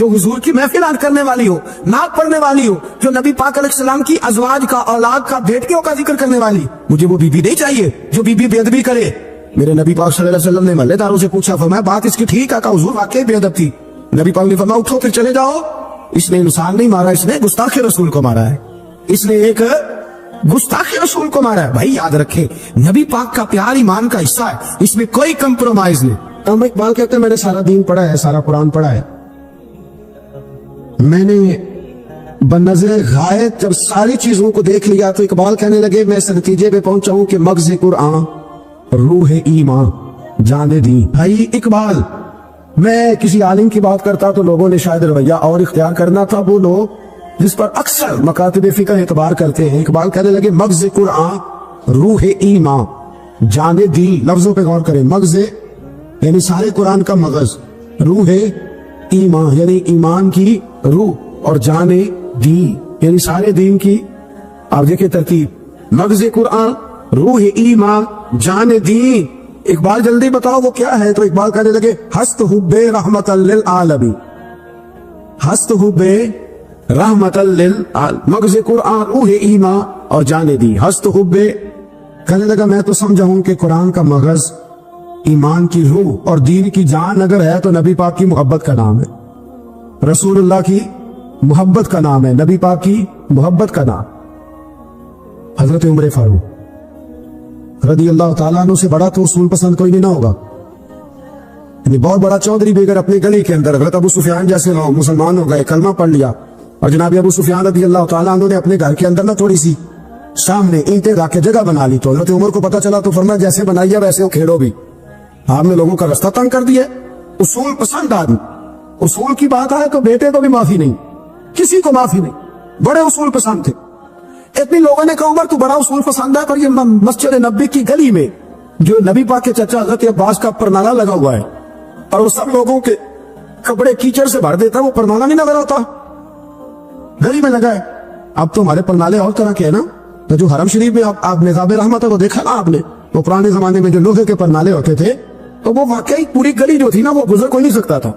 جو حضور کی محفل کرنے والی ہو, نعت پڑھنے والی ہو, جو نبی پاک علیہ السلام کی ازواج کا, اولاد کا, بیٹیوں کا ذکر کرنے والی. مجھے وہ بی بی نہیں چاہیے جو بی بی بے ادبی کرے. میرے نبی پاک صلی اللہ علیہ وسلم نے محلے داروں سے پوچھا, فرمایا بات اس کی ٹھیک ہے, کہا حضور واقعی بے ادب تھی. نبی پاک نے فرمایا اٹھو پھر چلے جاؤ, اس نے انسان نہیں مارا, اس نے گستاخ رسول کو مارا ہے, اس نے ایک گستاخ رسول کو مارا ہے. بھائی یاد رکھے نبی پاک کا پیار ایمان کا حصہ ہے, اس میں کوئی کمپرومائز نہیں. ہم اقبال کہتے ہیں میں نے سارا دین پڑھا ہے, سارا قرآن پڑھا ہے, میں نے بنظر غائب جب ساری چیزوں کو دیکھ لیا تو اقبال کہنے لگے میں اس نتیجے پہ پہنچا ہوں کہ مغز قرآن روح ایمان جان دین. بھائی اقبال, میں کسی عالم کی بات کرتا تو لوگوں نے شاید رویہ اور اختیار کرنا تھا, وہ لوگ جس پر اکثر مکاتب فقہ اعتبار کرتے ہیں. اقبال کہنے لگے مغز قرآن روح ایمان جان دین. لفظوں پہ غور کریں, مغز یعنی سارے قرآن کا مغز, روح ایمان یعنی ایمان کی روح, اور جان دین یعنی سارے دین کی. آپ دیکھیں ترتیب, مغز قرآن روح ایمان جان دین. اقبال جلدی بتاؤ وہ کیا ہے؟ تو اقبال کہنے لگے ہست حب رحمت للعالمین, ہست حب رحمت للعالمین, مغز قرآن روح ایمان اور جان دین. ہست حب, کہنے لگا میں تو سمجھا ہوں کہ قرآن کا مغز ایمان کی روح اور دین کی جان اگر ہے تو نبی پاک کی محبت کا نام ہے, رسول اللہ کی محبت کا نام ہے, نبی پاک کی محبت کا نام. حضرت عمر فاروق رضی اللہ تعالیٰ عنہ سے بڑا تو اصول پسند کوئی نہیں نہ ہوگا. یعنی بہت بڑا چودھری بھی اگر اپنی گلی کے اندر حضرت ابو سفیان جیسے لوگ مسلمان ہو گئے, کلمہ پڑھ لیا, اور جناب ابو سفیان رضی اللہ تعالیٰ عنہ نے اپنے گھر کے اندر نہ تھوڑی سی سامنے اینٹیں رکھ کے جگہ بنا لی, تو حضرت عمر کو پتا چلا تو فرمایا جیسے بنائی ہے ویسے وہ کھیڑو بھی, آپ نے لوگوں کا رستہ تنگ کر دیا. اصول پسند آدمی, اصول کی بات آئے تو بیٹے کو بھی معافی نہیں, کسی کو معافی نہیں, بڑے اصول پسند تھے. اتنی لوگوں نے کہا عمر تو بڑا اصول پسند ہے, پر یہ مسجد نبی کی گلی میں جو نبی پاک کے چچا حضرت عباس کا پرنالہ لگا ہوا ہے اور وہ سب لوگوں کے کپڑے کیچڑ سے بھر دیتا, وہ پرنالہ نہیں نظر آتا, گلی میں لگا ہے. اب تو ہمارے پرنالے اور طرح کے ہیں نا, تو جو حرم شریف میں آپ نظام رحمت ہے وہ دیکھا نا آپ نے, وہ پرانے زمانے میں جو لوہے کے پرنالے ہوتے تھے تو وہ واقعی پوری گلی جو تھی نا وہ گزر کوئی نہیں سکتا تھا,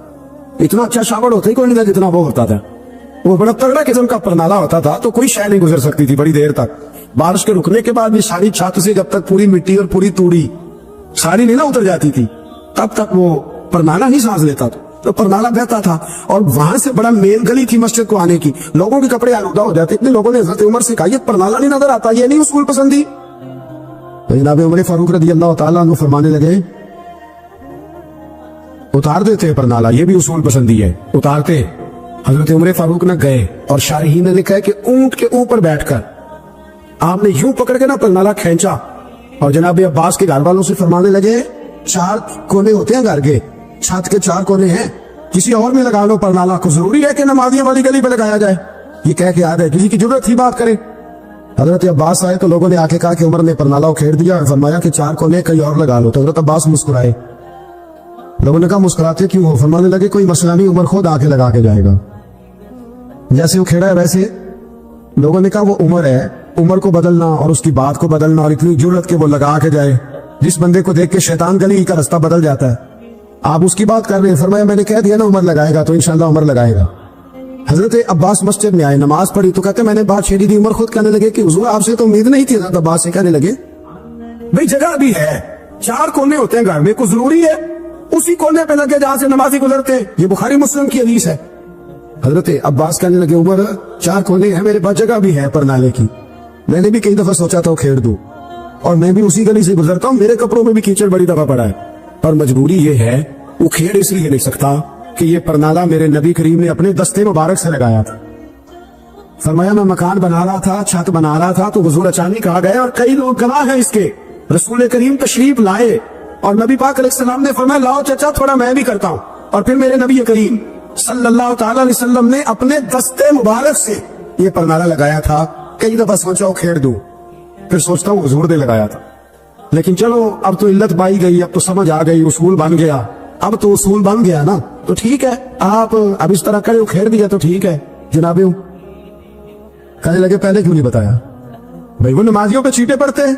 اتنا اچھا شاور ہوتا ہی کوئی نہیں تھا جتنا وہ ہوتا تھا. وہ بڑا تگڑا قسم کا پرنالہ ہوتا تھا, تو کوئی شے نہیں گزر سکتی تھی بڑی دیر تک. بارش کے رکنے کے بعد بھی ساری چھت سے جب تک پوری مٹی اور پوری توڑی ساری نہیں نہ اتر جاتی تھی تب تک وہ پرنالہ ہی سانس لیتا تھا, تو پرنالہ بہتا تھا. اور وہاں سے بڑا مین گلی تھی مسجد کو آنے کی, لوگوں کے کپڑے آلودہ ہو جاتے. اتنے لوگوں نے حضرت عمر سے کہا یہ پرنالہ نہیں نظر آتا, یہ نہیں اصول پسندی. جناب عمر فاروق رضی اللہ تعالیٰ عنہ فرمانے لگے اتار دیتے پرنالہ, یہ بھی اصول پسندی ہے, اتارتے. حضرت عمر فاروق نہ گئے, اور شارحین نے لکھا ہے کہ اونٹ کے اوپر بیٹھ کر آپ نے یوں پکڑ کے نا پرنالہ کھینچا, اور جناب عباس کے گھر والوں سے فرمانے لگے 4 کونے ہوتے ہیں گھر کے, چھت کے 4 کونے ہیں, کسی اور میں لگا لو پرنالہ کو, ضروری ہے کہ نمازیوں والی گلی پہ لگایا جائے. یہ کہہ کے آ گئے, کسی کی ضرورت تھی بات کرے. حضرت عباس آئے تو لوگوں نے آ کے کہا کہ عمر نے پرنالہ کھیڑ دیا, اور فرمایا کہ 4 کونے کہیں اور لگا لو. تو حضرت عباس مسکرائے. لوگوں نے کہا مسکراتے کیوں ہو؟ فرمانے لگے کوئی مسئلہ نہیں, عمر خود آ کے لگا کے جائے گا. جیسے وہ کھیڑا ہے ویسے لوگوں نے کہا وہ عمر ہے, عمر کو بدلنا اور اس کی بات کو بدلنا, اور اتنی جرت کہ وہ لگا کے جائے. جس بندے کو دیکھ کے شیطان گلی کا رستہ بدل جاتا ہے, آپ اس کی بات کر رہے ہیں. فرمایا میں نے کہہ دیا نا عمر لگائے گا, تو انشاءاللہ عمر لگائے گا. حضرت عباس مسجد میں آئے, نماز پڑھی, تو کہتے میں نے بات چھیڑی تھی. عمر خود کہنے لگے کہ حضور آپ سے تو امید نہیں تھی. حضرت عباس سے کہنے لگے بھئی جگہ بھی ہے, 4 کونے ہوتے ہیں گھر میں, کو ضروری ہے اسی کونے پہ لگے جہاں سے نمازی گزرتے. یہ بخاری مسلم کی حدیث ہے. حضرت عباس کہنے لگے عمر 4 کونے ہیں, میرے پاس جگہ بھی ہے پرنالے کی, میں نے بھی کئی دفعہ سوچا تھا وہ کھیڑ دوں, اور میں بھی اسی گلی سے گزرتا ہوں, میرے کپڑوں میں بھی کیچڑ بڑی دفعہ پڑا ہے, پر مجبوری یہ ہے وہ کھیڑ اس لیے نہیں سکتا کہ یہ پرنالہ میرے نبی کریم نے اپنے دستے مبارک سے لگایا تھا. فرمایا میں مکان بنا رہا تھا, چھت بنا رہا تھا, تو حضور اچانک آ گئے, اور کئی لوگ گواہ ہیں اس کے. رسول کریم تشریف لائے اور نبی پاک علیہ السلام نے فرمایا لاؤ چچا تھوڑا میں بھی کرتا ہوں, اور پھر میرے نبی کریم صلی اللہ تعالی علیہ وسلم نے اپنے دستے مبارک سے یہ پرنالہ لگایا تھا. کئی دفعہ سوچا وہ کھیڑ دوں, پھر سوچتا ہوں حضور نے لگایا تھا. لیکن چلو اب تو علت پائی گئی, اب تو سمجھ آ گئی, اصول بن گیا. اب تو اصول بن گیا نا, تو ٹھیک ہے, آپ اب اس طرح کرے کھیڑ دیا تو ٹھیک ہے جناب. کہنے لگے پہلے کیوں نہیں بتایا؟ بھائی وہ نمازیوں پہ چیٹے پڑتے ہیں,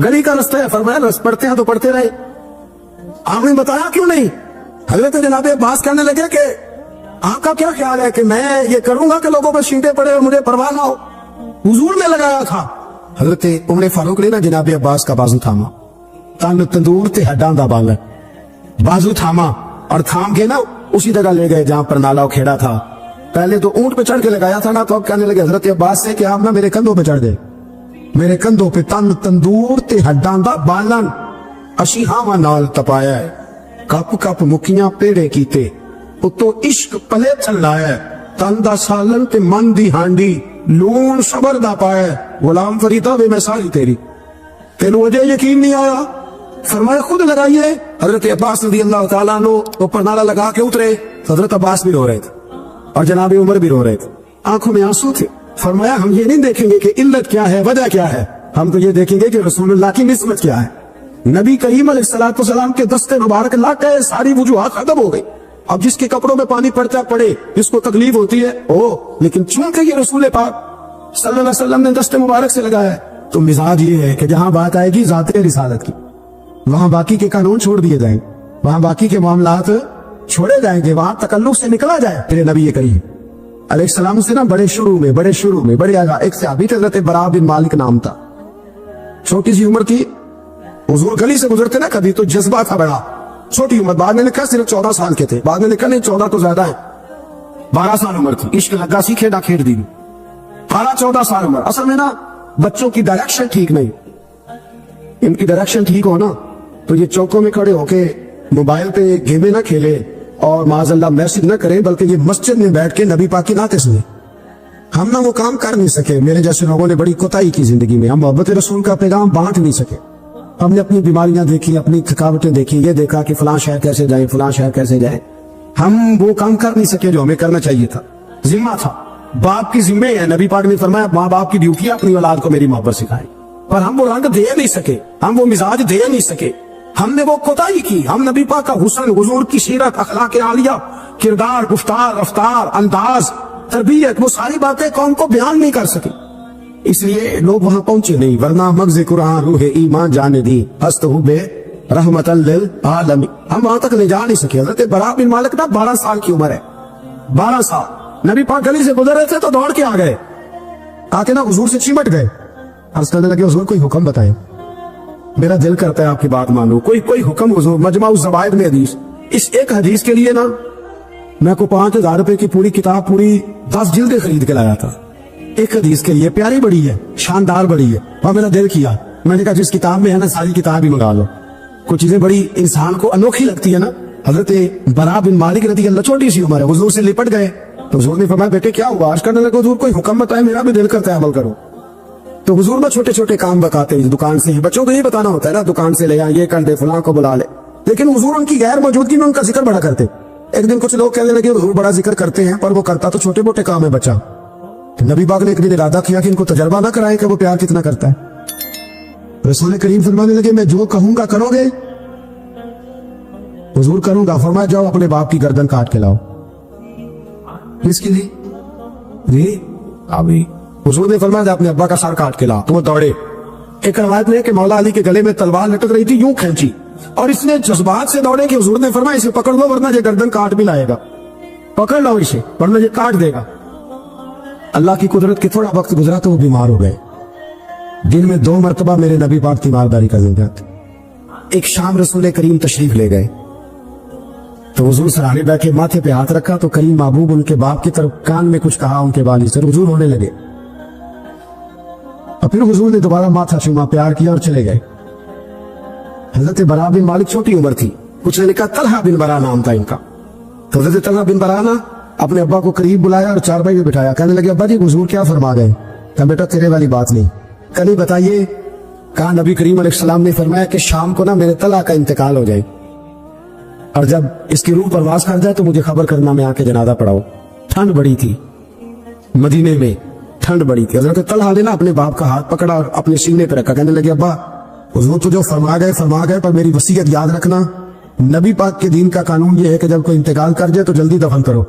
گلی کا رستہ ہے, فرمایا رست پڑھتے ہیں تو پڑھتے رہے, آپ نے بتایا کیوں نہیں؟ حضرت جناب عباس کہنے لگے کہ آپ کا کیا خیال ہے کہ میں یہ کروں گا کہ لوگوں پہ چھینٹے پڑے اور مجھے پرواہ نہ ہو؟ حضور نے لگایا تھا. حضرت عمر فاروق نے نا جناب عباس کا بازو تھاما, تن تندور تے ہڈاں دا بالن, بازو تھاما اور تھام کے نا اسی جگہ لے گئے جہاں پر نالا کھیڑا تھا. پہلے تو اونٹ پہ چڑھ کے لگایا تھا نا, تو اب کہنے لگے حضرت عباس سے کہ آپ نا میرے کندھوں پہ چڑھ گئے, میرے کندھوں پہ تن تندور تے ہڈاں دا بالن, اشی ہاواں نال تپایا ہے, کپ کپ مکیاں پیڑے کیتے, اتو عشق پلے چلایا, تن دا سالن تے من دی ہانڈی, لون صبر دا پایا, غلام فریدہ وے میں ساری تیری, تینوں وجہ یقین نہیں آیا؟ فرمایا خود لگائیے. حضرت عباس رضی اللہ تعالیٰ عنہ اوپر نالا لگا کے اترے, حضرت عباس بھی رو رہے تھے اور جناب عمر بھی رو رہے تھے, آنکھوں میں آنسو تھے. فرمایا ہم یہ نہیں دیکھیں گے کہ علت کیا ہے, وجہ کیا ہے, ہم تو یہ دیکھیں گے کہ رسول اللہ کی نسبت کیا ہے. نبی کریم علیہ السلام کے دستے مبارک لگ گئے, ساری وجوہات ختم ہو گئی. اب جس کے کپڑوں میں پانی پڑتا پڑے, جس کو تکلیف ہوتی ہے لیکن چونکہ یہ رسول پاک صلی اللہ علیہ وسلم نے دستے مبارک سے لگایا ہے, تو مزاج یہ ہے کہ جہاں بات آئے گی ذات رسالت کی, وہاں باقی کے قانون چھوڑ دیے جائیں, وہاں باقی کے معاملات چھوڑے جائیں گے, وہاں تکلف سے نکلا جائے. پھر نبی کریم علیہ السلام سے نا بڑے شروع میں بڑے آگا ایک صحابی تھے, حضرت برا بن مالک نام تھا, چھوٹی سی عمر تھی. حضور گلی سے گزرتے نا کبھی تو جذبہ تھا بڑا, چھوٹی عمر, بعد میں لکھا صرف 14 سال کے تھے, بعد میں لکھا نہیں 14 تو زیادہ ہے, 12 سال عمر تھی. عشق لگا سی کھیڑا کھیڑ دی, 12-14 سال عمر. اصل میں نا بچوں کی ڈائریکشن ٹھیک نہیں, ان کی ڈائریکشن ٹھیک ہو نا تو یہ چوکوں میں کھڑے ہو کے موبائل پہ گیمیں نہ کھیلے اور معاذ اللہ میسج نہ کریں, بلکہ یہ مسجد میں بیٹھ کے نبی پاک کی نعتیں سنیں. ہم نہ وہ کام کر نہیں سکے, میرے جیسے لوگوں نے بڑی کوتاہی کی زندگی میں, ہم محبت رسول کا پیغام بانٹ نہیں سکے. ہم نے اپنی بیماریاں دیکھی, اپنی تھکاوٹیں دیکھی, یہ دیکھا کہ فلاں شہر کیسے جائیں, فلاں شہر کیسے جائیں. ہم وہ کام کر نہیں سکے جو ہمیں کرنا چاہیے تھا. ذمہ تھا, باپ کی ذمہ ہے. نبی پاک نے فرمایا ماں باپ کی ڈیوٹی اپنی اولاد کو میری محبت سکھائیں, پر ہم وہ رنگ دے نہیں سکے, ہم وہ مزاج دے نہیں سکے, ہم نے وہ کوتاہی کی. ہم نبی پاک کا حسن, حضور کی سیرت, اخلاق عالیہ, کردار, گفتار, رفتار, انداز, تربیت, وہ ساری باتیں قوم کو بیان نہیں کر سکے, اس لیے لوگ وہاں پہنچے نہیں. ورنہ مغز قرآن روح ایمان جانے دی, ہست ہو بے رحمت للعالمین, ہم وہاں تک لے جا نہیں سکے. حضرت برا بن مالک نا 12 سال کی عمر ہے, 12 سال. نبی پاک گلی سے گزر رہے تھے تو دوڑ کے آ گئے, آ کے نا حضور سے چمٹ گئے, عرض کرنے لگے حضور کوئی حکم بتائیں, میرا دل کرتا ہے آپ کی بات مانو, کوئی حکم حضور. مجمع الزوائد میں حدیث, اس ایک حدیث کے لیے نا میں کو 5,000 روپے کی پوری کتاب, پوری 10 جلدیں خرید کے لایا تھا ایک حدیث کے لیے. پیاری بڑی ہے, شاندار بڑی ہے, اور میرا دل کیا, میں نے کہا جس کتاب میں ہے نا ساری کتاب ہی منگا لو. کچھ چیزیں بڑی انسان کو انوکھی لگتی ہے نا. حضرت برا بن مالک رضی اللہ, چھوٹی سی عمر ہے, حضور سے لپٹ گئے تو حضور نے فرمایا بیٹے کیا ہوا؟ عرض کرنے لگے حضور کوئی حکم بتائے, میرا بھی دل کرتا ہے عمل کرو. تو حضور میں چھوٹے چھوٹے کام بتاتے ہیں, دکان سے, بچوں کو یہ بتانا ہوتا ہے نا, دکان سے لے آ, یہ کر دے, فلاں کو بلا لے. لیکن حضور ان کی غیر موجودگی میں ان کا ذکر بڑا کرتے. ایک دن کچھ لوگ کہنے لگے حضور بڑا ذکر کرتے ہیں, پر وہ کرتا تو چھوٹے موٹے کام ہے بچہ. نبی پاک نے ایک دن ارادہ کیا کہ ان کو تجربہ نہ کرائے کہ وہ پیار کتنا کرتا ہے. رسول کریم فرمانے لگے میں جو کہوں گا کرو گے؟ حضور کروں گا. فرمایا جاؤ اپنے باپ کی گردن کاٹ کے لاؤ. کس کے لیے؟ جی ابھی. حضور نے فرمایا اپنے ابا کا سر کاٹ کے لا. تو وہ دوڑے. ایک روایت میں کہ مولا علی کے گلے میں تلوار لٹک رہی تھی, یوں کھینچی, اور اس نے جذبات سے دوڑے کہ حضور نے فرمایا اسے پکڑ لو ورنہ یہ گردن کاٹ بھی لائے گا, پکڑ لو اسے ورنہ یہ کاٹ دے گا. اللہ کی قدرت کے تھوڑا وقت گزرا تو وہ بیمار ہو گئے. دن میں 2 مرتبہ میرے نبی پاک تیمارداری کر دیتے تھے. ایک شام رسول کریم تشریف لے گئے تو حضور سرانے بیٹھے, ماتھے پہ ہاتھ رکھا تو کریم محبوب ان کے باپ کی طرف کان میں کچھ کہا, ان کے والی سے حضور ہونے لگے. اور پھر حضور نے دوبارہ ماتھا چوما, پیار کیا اور چلے گئے. حضرت برا بن مالک چھوٹی عمر تھی, کچھ نے لکھا طلحہ بن برا نام تھا ان کا. تو حضرت طلحہ بن برا نا اپنے ابا کو قریب بلایا اور چارپائی میں بٹھایا. کہنے لگے ابا جی حضور کیا فرما گئے؟ کہا بیٹا تیرے والی بات نہیں. کہیں بتائیے. کہا نبی کریم علیہ السلام نے فرمایا کہ شام کو نا میرے طلحہ کا انتقال ہو جائے, اور جب اس کی روح پرواز کر جائے تو مجھے خبر کرنا, میں آ کے جنازہ پڑھاؤ. ٹھنڈ بڑی تھی, مدینے میں ٹھنڈ بڑی تھی. حضرت طلحہ نے نا اپنے باپ کا ہاتھ پکڑا اور اپنے سینے پہ رکھا. کہنے لگے ابا حضور تو جو فرما گئے, پر میری وصیت یاد رکھنا, نبی پاک کے دین کا قانون یہ ہے کہ جب کوئی انتقال کر جائے تو جلدی دفن کرو.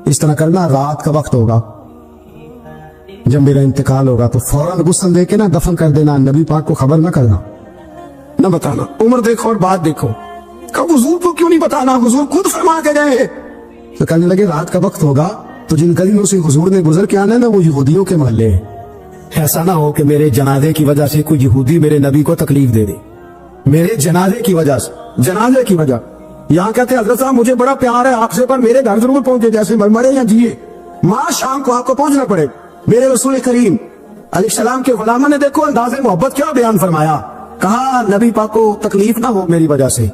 اس طرح کرنا, رات کا وقت ہوگا جب میرا انتقال ہوگا تو فوراً غسل دے کے نا دفن کر دینا, نبی پاک کو خبر نہ کرنا, نہ بتانا. عمر دیکھو اور بات دیکھو. کب حضور کو کیوں نہیں بتانا؟ حضور خود فرما کے گئے تو کہنے لگے رات کا وقت ہوگا تو جن گلیوں سے حضور نے گزر کے آنا نا وہ یہودیوں کے محلے ہیں، ایسا نہ ہو کہ میرے جنازے کی وجہ سے کوئی یہودی میرے نبی کو تکلیف دے دے، میرے جنازے کی وجہ سے، جنازے کی وجہ یہاں کہتے ہیں حضرت صاحب مجھے بڑا پیار ہے آپ سے، پر میرے گھر ضرور پہنچے، جیسے مرے یا جیے، ماں شام کو آپ کو پہنچنا پڑے۔ میرے رسول کریم علیہ السلام کے غلاموں نے دیکھو انداز محبت کیا بیان فرمایا، کہا نبی پاک کو تکلیف نہ ہو میری وجہ سے،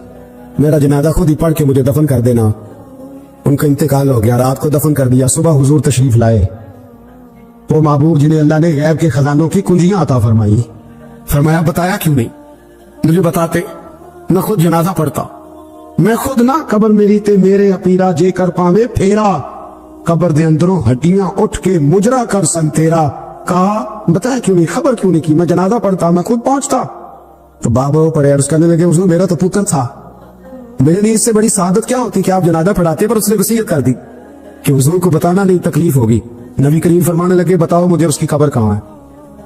میرا جنازہ خود ہی پڑھ کے مجھے دفن کر دینا۔ ان کا انتقال ہو گیا، رات کو دفن کر دیا، صبح حضور تشریف لائے، وہ محبوب جنہیں اللہ نے غیب کے خزانوں کی کنجیاں عطا فرمائی، فرمایا بتایا کیوں نہیں، مجھے بتاتے، میں خود جنازہ پڑھتا، میں خود نہ قبر میری تے میرے اپیرا جے کر پاوے پھیرا، قبر دے اندروں ہڈیاں اٹھ کے مجرا کر سن تیرا، کہا بتایا کیوں نہیں، خبر کیوں نہیں کی، میں جنازہ پڑھتا، میں خود پہنچتا۔ تو بابا پڑے عرض کرنے لگے حضور میرا تو پتر تھا، میرے لیے اس سے بڑی سعادت کیا ہوتی کہ آپ جنازہ پڑھاتے، پر اس نے وصیت کر دی کہ حضور کو بتانا نہیں تکلیف ہوگی۔ نبی کریم فرمانے لگے بتاؤ مجھے اس کی قبر کہاں ہے۔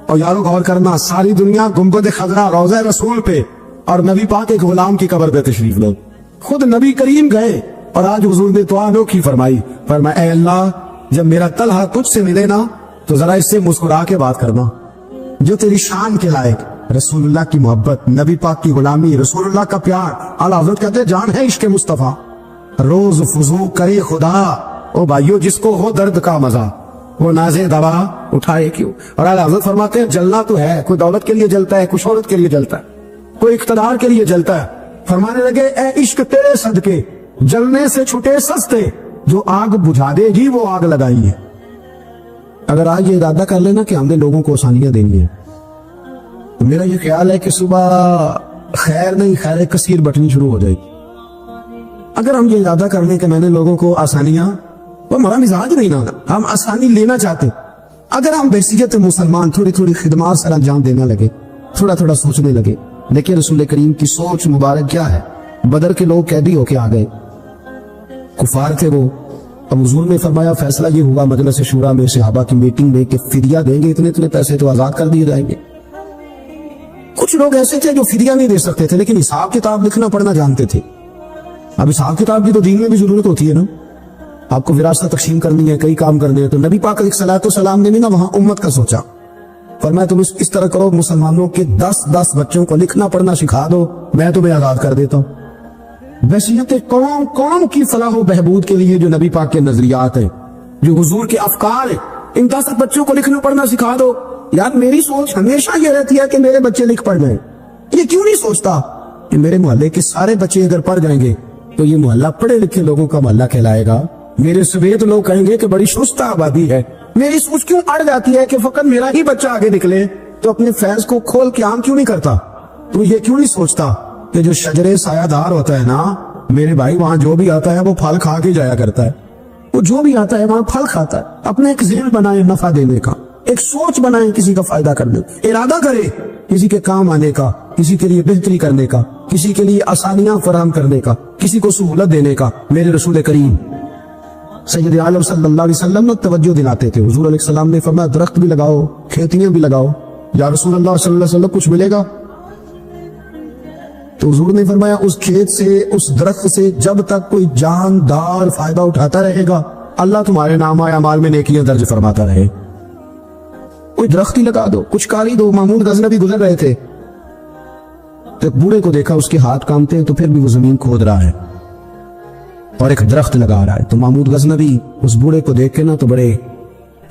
اور یارو غور کرنا، ساری دنیا گنبد خضرا روضہ رسول پہ اور نبی پاک ایک غلام کی قبر پہ تشریف لو، خود نبی کریم گئے اور آج حضور نے دعا انوکھی فرمائی، فرمایا اے اللہ جب میرا طلحہ تجھ سے ملے نا تو ذرا اس سے مسکرا کے بات کرنا، جو تیری شان کے لائق، رسول اللہ کی محبت، نبی پاک کی غلامی، رسول اللہ کا پیار۔ اعلیٰ حضرت کہتے ہیں جان ہے عشق مصطفیٰ، روز فضو کرے خدا، او بھائیو جس کو ہو درد کا مزہ وہ نازے دوا اٹھائے کیوں۔ اور اعلیٰ حضرت فرماتے ہیں جلنا تو ہے، کوئی دولت کے لیے جلتا ہے، کوئی شہرت کے لیے جلتا ہے، کوئی اقتدار کے لیے جلتا ہے۔ فرمانے لگے اے عشق تیرے صدقے جلنے سے چھٹے سستے، جو آگ بجھا دے گی وہ آگ لگائی ہے۔ اگر آج یہ ارادہ کر لینا کہ ہم نے لوگوں کو آسانیاں دینی ہیں، تو میرا یہ خیال ہے کہ صبح خیر نہیں خیر کثیر بٹنی شروع ہو جائے گی۔ اگر ہم یہ ارادہ کر لیں کہ میں نے لوگوں کو آسانیاں، وہ ہمارا مزاج نہیں نا، ہم آسانی لینا چاہتے، اگر ہم بحیثیت مسلمان تھوڑی تھوڑی خدمات سر انجام دینے لگے، تھوڑا تھوڑا سوچنے لگے، دیکھیں رسول کریم کی سوچ مبارک کیا ہے۔ بدر کے لوگ قیدی ہو کے آ گئے، کفار تھے وہ، اب حضور نے فرمایا فیصلہ یہ ہوا مجلس شورا میں صحابہ کی میٹنگ میں کہ فدیہ دیں گے اتنے اتنے پیسے تو آزاد کر دیے جائیں گے۔ کچھ لوگ ایسے تھے جو فدیہ نہیں دے سکتے تھے لیکن حساب کتاب لکھنا پڑھنا جانتے تھے۔ اب حساب کتاب کی تو دین میں بھی ضرورت ہوتی ہے نا، آپ کو وراثت تقسیم کرنی ہے، کئی کام کرنے ہیں، تو نبی پاک علیہ الصلوۃ والسلام نے بھی نا وہاں امت کا سوچا، فرمایا تم اس طرح کرو مسلمانوں کے 10 بچوں کو لکھنا پڑھنا سکھا دو، میں تمہیں آزاد کر دیتا ہوں۔ بحیثیت قوم کی فلاح و بہبود کے لیے جو نبی پاک کے نظریات ہیں، جو حضور کے افکار ہیں، ان 10 بچوں کو لکھنا پڑھنا سکھا دو۔ یار میری سوچ ہمیشہ یہ رہتی ہے کہ میرے بچے لکھ پڑھ جائیں، یہ کیوں نہیں سوچتا کہ میرے محلے کے سارے بچے اگر پڑھ جائیں گے تو یہ محلہ پڑھے لکھے لوگوں کا محلہ کہلائے گا، میرے سویت لوگ کہیں گے کہ بڑی شستہ آبادی ہے۔ میری سوچ کیوں اڑ جاتی ہے کہ فقط میرا ہی بچہ آگے نکلے، تو اپنے فیض کو کھول کے عام کیوں نہیں کرتا؟ تو یہ کیوں نہیں سوچتا کہ جو شجرے سایہ دار ہوتا ہے نا میرے بھائی، وہاں جو بھی آتا ہے وہ پھل کھا کے جایا کرتا ہے، وہ جو بھی آتا ہے وہاں پھل کھاتا ہے۔ اپنے ایک ذہن بنائیں نفع دینے کا، ایک سوچ بنائیں کسی کا فائدہ کرنے، ارادہ کرے کسی کے کام آنے کا، کسی کے لیے بہتری کرنے کا، کسی کے لیے آسانیاں فراہم کرنے کا، کسی کو سہولت دینے کا۔ میرے رسول کریم سید عالم صلی اللہ علیہ وسلم نے توجہ دلاتے تھے، حضور علیہ السلام نے فرمایا درخت بھی لگاؤ، کھیتیاں بھی لگاؤ، یا رسول اللہ صلی اللہ علیہ وسلم کچھ ملے گا؟ تو حضور نے فرمایا اس کھیت سے، اس درخت سے جب تک کوئی جاندار فائدہ اٹھاتا رہے گا اللہ تمہارے نامہ اعمال میں نیکیاں درج فرماتا رہے۔ کوئی درخت ہی لگا دو، کچھ کاری دو۔ محمود غزنوی گزر رہے تھے تو ایک بوڑھے کو دیکھا، اس کے ہاتھ کامتے ہیں تو پھر بھی وہ زمین کھود رہا ہے اور ایک درخت لگا رہا ہے۔ تو محمود غزنوی اس بوڑھے کو دیکھ کے نا تو بڑے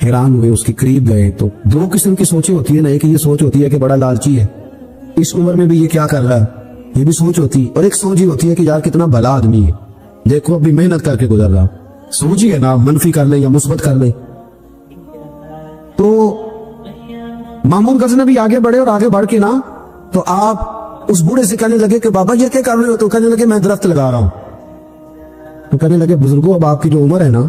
حیران ہوئے، اس کے قریب گئے۔ تو دو قسم کی سوچیں ہوتی ہے نا، ایک یہ سوچ ہوتی ہے کہ بڑا لالچی ہے، اس عمر میں بھی یہ کیا کر رہا ہے، یہ بھی سوچ ہوتی، اور ایک سوچ ہی ہوتی ہے کہ یار کتنا بھلا آدمی ہے، دیکھو ابھی محنت کر کے گزر رہا۔ سوچ ہی ہے نا، منفی کر لے یا مثبت کر لے۔ تو محمود غزنوی آگے بڑھے اور آگے بڑھ کے نا تو آپ اس بوڑھے سے کہنے لگے کہ بابا یہ کیا کر رہے ہو؟ تو کہنے لگے میں درخت لگا رہا ہوں۔ تو کہنے لگے بزرگوں اب آپ کی جو عمر ہے نا،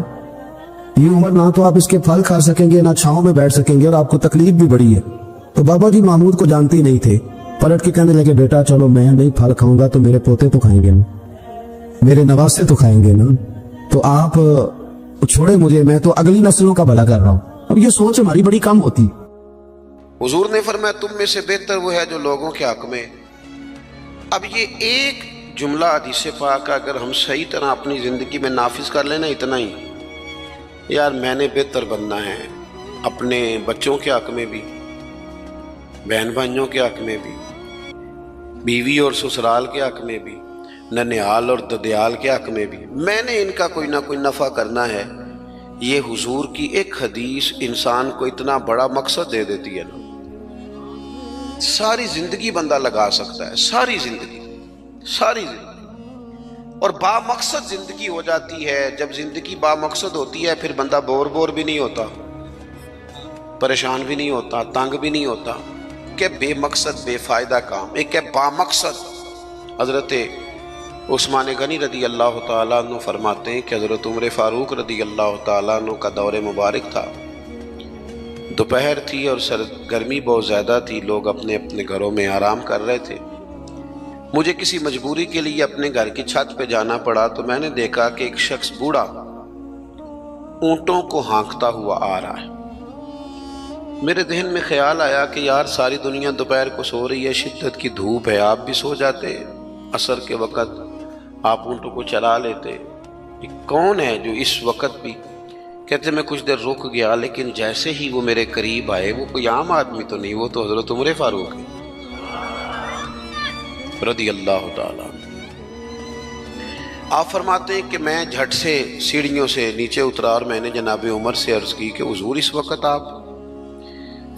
یہ عمر نہ تو آپ اس کے پھل کھا سکیں گے، نہ چھاؤں میں بیٹھ سکیں گے، اور آپ کو تکلیف بھی بڑی ہے۔ تو بابا جی محمود کو جانتے ہی نہیں تھے، پلٹ کے کہنے لگے بیٹا چلو میں نہیں پھل کھاؤں گا تو میرے پوتے تو کھائیں گے نا، میرے نواسے تو کھائیں گے نا، تو آپ چھوڑے مجھے، میں تو اگلی نسلوں کا بھلا کر رہا ہوں۔ اب یہ سوچ ہماری بڑی کم ہوتی۔ حضور نے فرمایا تم میں سے بہتر وہ ہے جو لوگوں کے حق میں۔ اب یہ ایک جملہ حدیث پاک اگر ہم صحیح طرح اپنی زندگی میں نافذ کر لینا اتنا ہی، یار میں نے بہتر بننا ہے، اپنے بچوں کے حق میں بھی، بہن بھائیوں کے حق میں بھی، بیوی اور سسرال کے حق میں بھی، ننیال اور ددیال کے حق میں بھی، میں نے ان کا کوئی نہ کوئی نفع کرنا ہے۔ یہ حضور کی ایک حدیث انسان کو اتنا بڑا مقصد دے دیتی ہے نا، ساری زندگی بندہ لگا سکتا ہے، ساری زندگی اور با مقصد زندگی ہو جاتی ہے۔ جب زندگی با مقصد ہوتی ہے پھر بندہ بور بھی نہیں ہوتا، پریشان بھی نہیں ہوتا، تنگ بھی نہیں ہوتا کہ بے مقصد بے فائدہ کام۔ ایک ہے با مقصد۔ حضرت عثمان غنی رضی اللہ تعالیٰ عنہ فرماتے ہیں کہ حضرت عمر فاروق رضی اللہ تعالیٰ عنہ کا دور مبارک تھا، دوپہر تھی اور گرمی بہت زیادہ تھی، لوگ اپنے اپنے گھروں میں آرام کر رہے تھے۔ مجھے کسی مجبوری کے لیے اپنے گھر کی چھت پہ جانا پڑا تو میں نے دیکھا کہ ایک شخص بوڑھا اونٹوں کو ہانکتا ہوا آ رہا ہے۔ میرے ذہن میں خیال آیا کہ یار ساری دنیا دوپہر کو سو رہی ہے، شدت کی دھوپ ہے، آپ بھی سو جاتے، عصر کے وقت آپ اونٹوں کو چلا لیتے، یہ کون ہے جو اس وقت بھی؟ کہتے میں کچھ دیر رک گیا، لیکن جیسے ہی وہ میرے قریب آئے، وہ کوئی عام آدمی تو نہیں، وہ تو حضرت عمر فاروق ہے رضی اللہ تعالیٰ۔ آپ فرماتے ہیں کہ میں جھٹ سے سیڑھیوں سے نیچے اترا اور میں نے جناب عمر سے عرض کی کہ حضور اس وقت آپ؟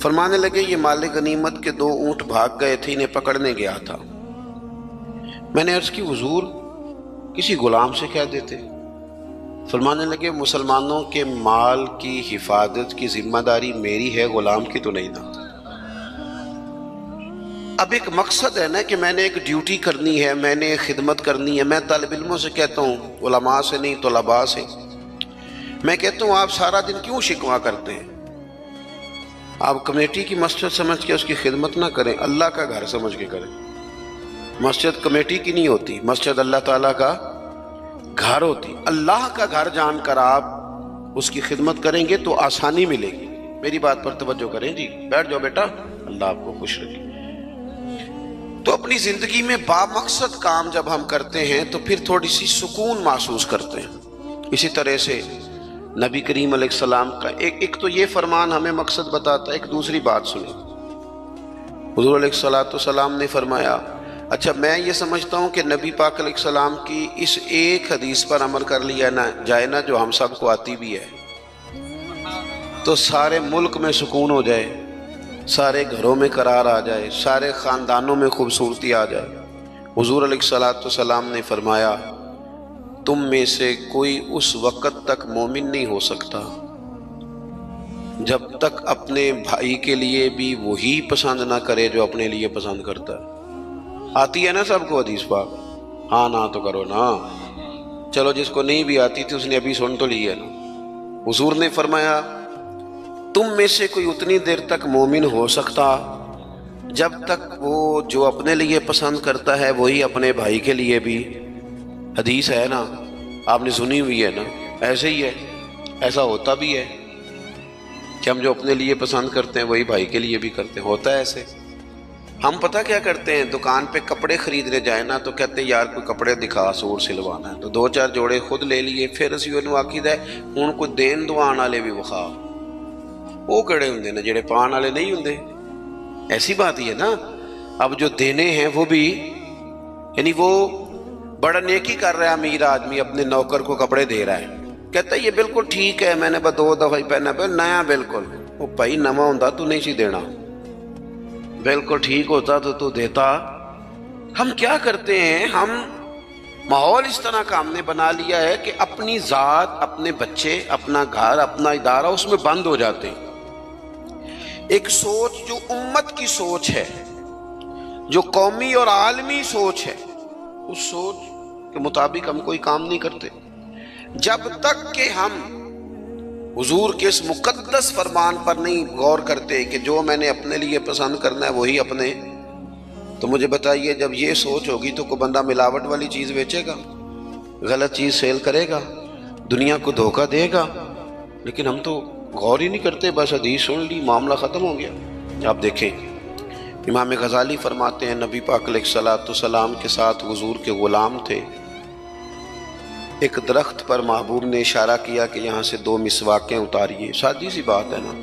فرمانے لگے یہ مال غنیمت کے 2 اونٹ بھاگ گئے تھے، انہیں پکڑنے گیا تھا۔ میں نے عرض کی حضور کسی غلام سے کہہ دیتے۔ فرمانے لگے مسلمانوں کے مال کی حفاظت کی ذمہ داری میری ہے، غلام کی تو نہیں نا۔ اب ایک مقصد ہے نا کہ میں نے ایک ڈیوٹی کرنی ہے، میں نے ایک خدمت کرنی ہے۔ میں طالب علموں سے کہتا ہوں، علماء سے نہیں، طلباء سے میں کہتا ہوں آپ سارا دن کیوں شکوا کرتے ہیں؟ آپ کمیٹی کی مسجد سمجھ کے اس کی خدمت نہ کریں، اللہ کا گھر سمجھ کے کریں۔ مسجد کمیٹی کی نہیں ہوتی، مسجد اللہ تعالیٰ کا گھر ہوتی۔ اللہ کا گھر جان کر آپ اس کی خدمت کریں گے تو آسانی ملے گی۔ میری بات پر توجہ کریں جی، بیٹھ جاؤ بیٹا، اللہ آپ کو خوش رکھے۔ تو اپنی زندگی میں با مقصد کام جب ہم کرتے ہیں تو پھر تھوڑی سی سکون محسوس کرتے ہیں۔ اسی طرح سے نبی کریم علیہ السلام کا ایک تو یہ فرمان ہمیں مقصد بتاتا ہے۔ ایک دوسری بات سنیں، حضور علیہ السلام نے فرمایا، اچھا میں یہ سمجھتا ہوں کہ نبی پاک علیہ السلام کی اس ایک حدیث پر عمل کر لیا نہ جائے نا، جو ہم سب کو آتی بھی ہے، تو سارے ملک میں سکون ہو جائے، سارے گھروں میں قرار آ جائے، سارے خاندانوں میں خوبصورتی آ جائے۔ حضور علیہ السلام نے فرمایا تم میں سے کوئی اس وقت تک مومن نہیں ہو سکتا جب تک اپنے بھائی کے لیے بھی وہی پسند نہ کرے جو اپنے لیے پسند کرتا ہے۔ آتی ہے نا سب کو حدیث پاک؟ ہاں نہ تو کرو نا، چلو جس کو نہیں بھی آتی تھی اس نے ابھی سن تو لی ہے نا۔ حضور نے فرمایا تم میں سے کوئی اتنی دیر تک مومن ہو سکتا جب تک وہ جو اپنے لیے پسند کرتا ہے وہی اپنے بھائی کے لیے بھی۔ حدیث ہے نا، آپ نے سنی ہوئی ہے نا، ایسے ہی ہے، ایسا ہوتا بھی ہے کہ ہم جو اپنے لیے پسند کرتے ہیں وہی بھائی کے لیے بھی کرتے ہیں، ہوتا ہے ایسے۔ ہم پتہ کیا کرتے ہیں، دکان پہ کپڑے خریدنے جائیں نا تو کہتے ہیں یار کوئی کپڑے دکھا، سوٹ سلوانا ہے، تو 2-4 جوڑے خود لے لیے، پھر اسی انہوں آکید ہے ہوں کوئی دین دوان والے بھی وخا، وہ کڑے ہوں نا جڑے پان والے نہیں ہوں۔ ایسی بات ہی ہے نا، اب جو دینے ہیں وہ بھی، یعنی وہ بڑا نیکی کر رہا ہے امیر آدمی، اپنے نوکر کو کپڑے دے رہا ہے، کہتا ہے یہ بالکل ٹھیک ہے، میں نے بس 2 دفعہ ہی پہنا پہ نیا، بالکل وہ بھائی نواں ہوتا تو نہیں سی دینا، بالکل ٹھیک ہوتا تو دیتا۔ ہم کیا کرتے ہیں، ہم ماحول اس طرح کا ہم نے بنا لیا ہے کہ اپنی ذات، اپنے بچے، اپنا گھر، اپنا ادارہ اس میں بند ہو جاتے ہیں۔ ایک سوچ جو امت کی سوچ ہے، جو قومی اور عالمی سوچ ہے، اس سوچ کے مطابق ہم کوئی کام نہیں کرتے جب تک کہ ہم حضور کے اس مقدس فرمان پر نہیں غور کرتے کہ جو میں نے اپنے لیے پسند کرنا ہے وہی اپنے۔ تو مجھے بتائیے جب یہ سوچ ہوگی تو کوئی بندہ ملاوٹ والی چیز بیچے گا، غلط چیز سیل کرے گا، دنیا کو دھوکہ دے گا؟ لیکن ہم تو غور ہی نہیں کرتے، بس حدیث سن لی، معاملہ ختم ہو گیا۔ آپ دیکھیں امام غزالی فرماتے ہیں نبی پاک علیہ الصلوۃ والسلام کے ساتھ حضور کے غلام تھے، ایک درخت پر محبوب نے اشارہ کیا کہ یہاں سے 2 مسواکیں اتاریے، سادی سی بات ہے نا،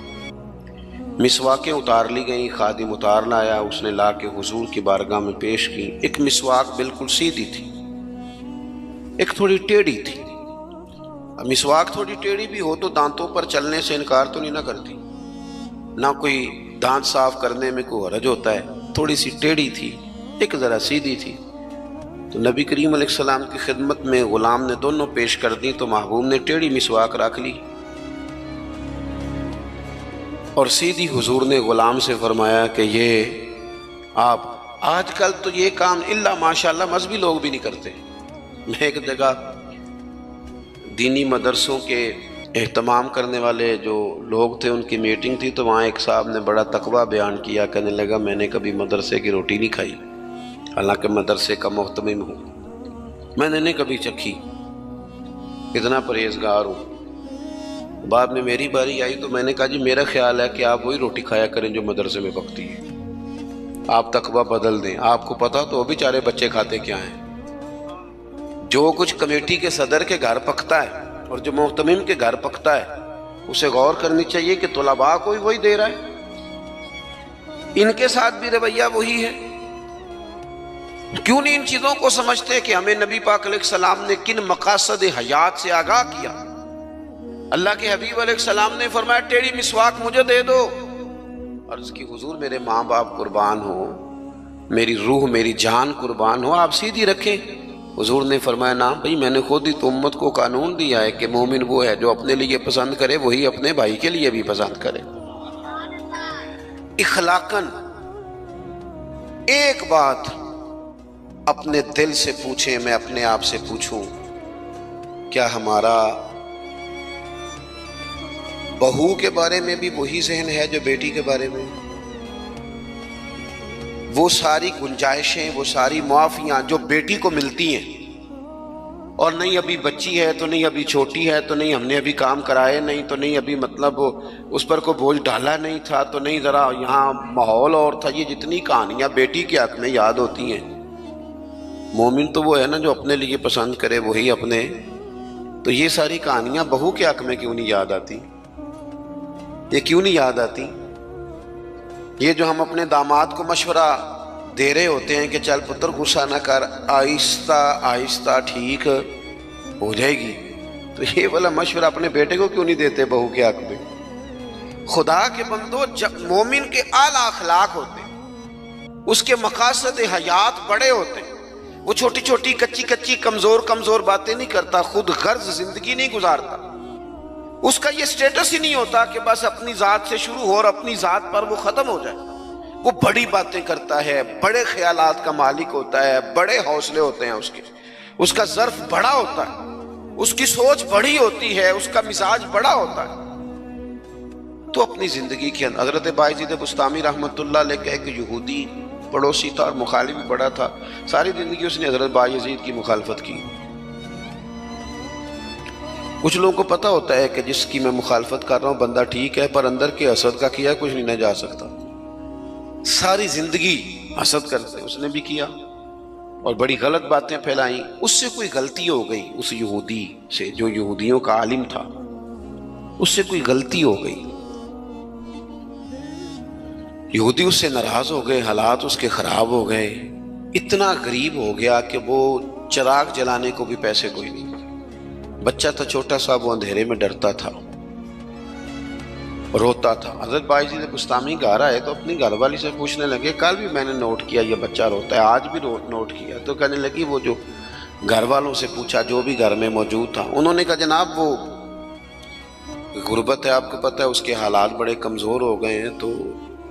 مسواکیں اتار لی گئیں، خادم اتار لایا، اس نے لا کے حضور کی بارگاہ میں پیش کی۔ ایک مسواک بالکل سیدھی تھی، ایک تھوڑی ٹیڑھی تھی۔ مسواک تھوڑی ٹیڑھی بھی ہو تو دانتوں پر چلنے سے انکار تو نہیں نہ کرتی، نہ کوئی دانت صاف کرنے میں کوئی حرج ہوتا ہے، تھوڑی سی ٹیڑھی تھی، ایک ذرا سیدھی تھی۔ تو نبی کریم علیہ السلام کی خدمت میں غلام نے دونوں پیش کر دی تو محبوب نے ٹیڑھی مسواک رکھ لی اور سیدھی حضور نے غلام سے فرمایا کہ یہ آپ، آج کل تو یہ کام الا ماشاءاللہ مذہبی لوگ بھی نہیں کرتے۔ میں ایک جگہ دینی مدرسوں کے اہتمام کرنے والے جو لوگ تھے ان کی میٹنگ تھی، تو وہاں ایک صاحب نے بڑا تقویٰ بیان کیا، کہنے لگا میں نے کبھی مدرسے کی روٹی نہیں کھائی، حالانکہ مدرسے کا محتمم ہوں، میں نے نہیں کبھی چکھی، اتنا پرہیزگار ہوں۔ بعد میں میری باری آئی تو میں نے کہا جی میرا خیال ہے کہ آپ وہی روٹی کھایا کریں جو مدرسے میں پکتی ہے، آپ تقویٰ بدل دیں۔ آپ کو پتا تو وہ بیچارے بچے کھاتے کیا ہیں، جو کچھ کمیٹی کے صدر کے گھر پکتا ہے اور جو محتمم کے گھر پکتا ہے اسے غور کرنی چاہیے کہ طلباء کو وہی دے رہا ہے، ان کے ساتھ بھی رویہ وہی ہے۔ کیوں نہیں ان چیزوں کو سمجھتے کہ ہمیں نبی پاک علیہ السلام نے کن مقاصد حیات سے آگاہ کیا؟ اللہ کے حبیب علیہ السلام نے فرمایا ٹیڑھی مسواک مجھے دے دو۔ عرض کی حضور میرے ماں باپ قربان ہو، میری روح میری جان قربان ہو، آپ سیدھی رکھیں۔ حضور نے فرمایا نا بھئی، میں نے خود ہی تو امت کو قانون دیا ہے کہ مومن وہ ہے جو اپنے لیے پسند کرے وہی اپنے بھائی کے لیے بھی پسند کرے۔ اخلاقاً ایک بات اپنے دل سے پوچھیں، میں اپنے آپ سے پوچھوں، کیا ہمارا بہو کے بارے میں بھی وہی ذہن ہے جو بیٹی کے بارے میں؟ وہ ساری گنجائشیں، وہ ساری معافیاں جو بیٹی کو ملتی ہیں، اور نہیں ابھی بچی ہے تو نہیں ابھی چھوٹی ہے تو نہیں ہم نے ابھی کام کرائے نہیں تو نہیں ابھی مطلب اس پر کوئی بوجھ ڈالا نہیں تھا تو نہیں ذرا یہاں ماحول اور تھا، یہ جتنی کہانیاں بیٹی کے حق میں یاد ہوتی ہیں۔ مومن تو وہ ہے نا جو اپنے لیے پسند کرے وہی اپنے، تو یہ ساری کہانیاں بہو کے حق میں کیوں نہیں یاد آتی؟ یہ کیوں نہیں یاد آتی؟ یہ جو ہم اپنے داماد کو مشورہ دے رہے ہوتے ہیں کہ چل پتر غصہ نہ کر، آہستہ آہستہ ٹھیک ہو جائے گی، تو یہ والا مشورہ اپنے بیٹے کو کیوں نہیں دیتے بہو کے حق میں؟ خدا کے بندو، جب مومن کے اعلیٰ اخلاق ہوتے ہیں، اس کے مقاصد حیات بڑے ہوتے ہیں، وہ چھوٹی چھوٹی کچی کچی کمزور باتیں نہیں کرتا، خود غرض زندگی نہیں گزارتا، اس کا یہ سٹیٹس ہی نہیں ہوتا کہ بس اپنی ذات سے شروع ہو اور اپنی ذات پر وہ ختم ہو جائے۔ وہ بڑی باتیں کرتا ہے، بڑے خیالات کا مالک ہوتا ہے، بڑے حوصلے ہوتے ہیں اس کا ظرف بڑا ہوتا ہے، اس کی سوچ بڑی ہوتی ہے، اس کا مزاج بڑا ہوتا ہے۔ تو اپنی زندگی کے اندر حضرت بایزید بسطامی رحمۃ اللہ علیہ کا ایک یہودی پڑوسی تھا اور مخالف بھی بڑا تھا، ساری زندگی اس نے حضرت بایزید کی مخالفت کی۔ کچھ لوگوں کو پتہ ہوتا ہے کہ جس کی میں مخالفت کر رہا ہوں بندہ ٹھیک ہے، پر اندر کے حسد کا کیا کچھ نہیں نہ جا سکتا، ساری زندگی حسد کرتے، اس نے بھی کیا اور بڑی غلط باتیں پھیلائیں۔ اس سے کوئی غلطی ہو گئی، اس یہودی سے جو یہودیوں کا عالم تھا، اس سے کوئی غلطی ہو گئی، یہودی اس سے ناراض ہو گئے، حالات اس کے خراب ہو گئے، اتنا غریب ہو گیا کہ وہ چراغ جلانے کو بھی پیسے کوئی نہیں، بچہ تھا چھوٹا سا، وہ اندھیرے میں ڈرتا تھا، روتا تھا۔ حضرت بایزید بسطامی گھر آئے تو اپنی گھر والی سے پوچھنے لگے، کل بھی میں نے نوٹ کیا یہ بچہ روتا ہے، آج بھی نوٹ کیا، تو کہنے لگی وہ جو گھر والوں سے پوچھا جو بھی گھر میں موجود تھا، انہوں نے کہا جناب وہ غربت ہے، آپ کو پتہ ہے اس کے حالات بڑے کمزور ہو گئے ہیں، تو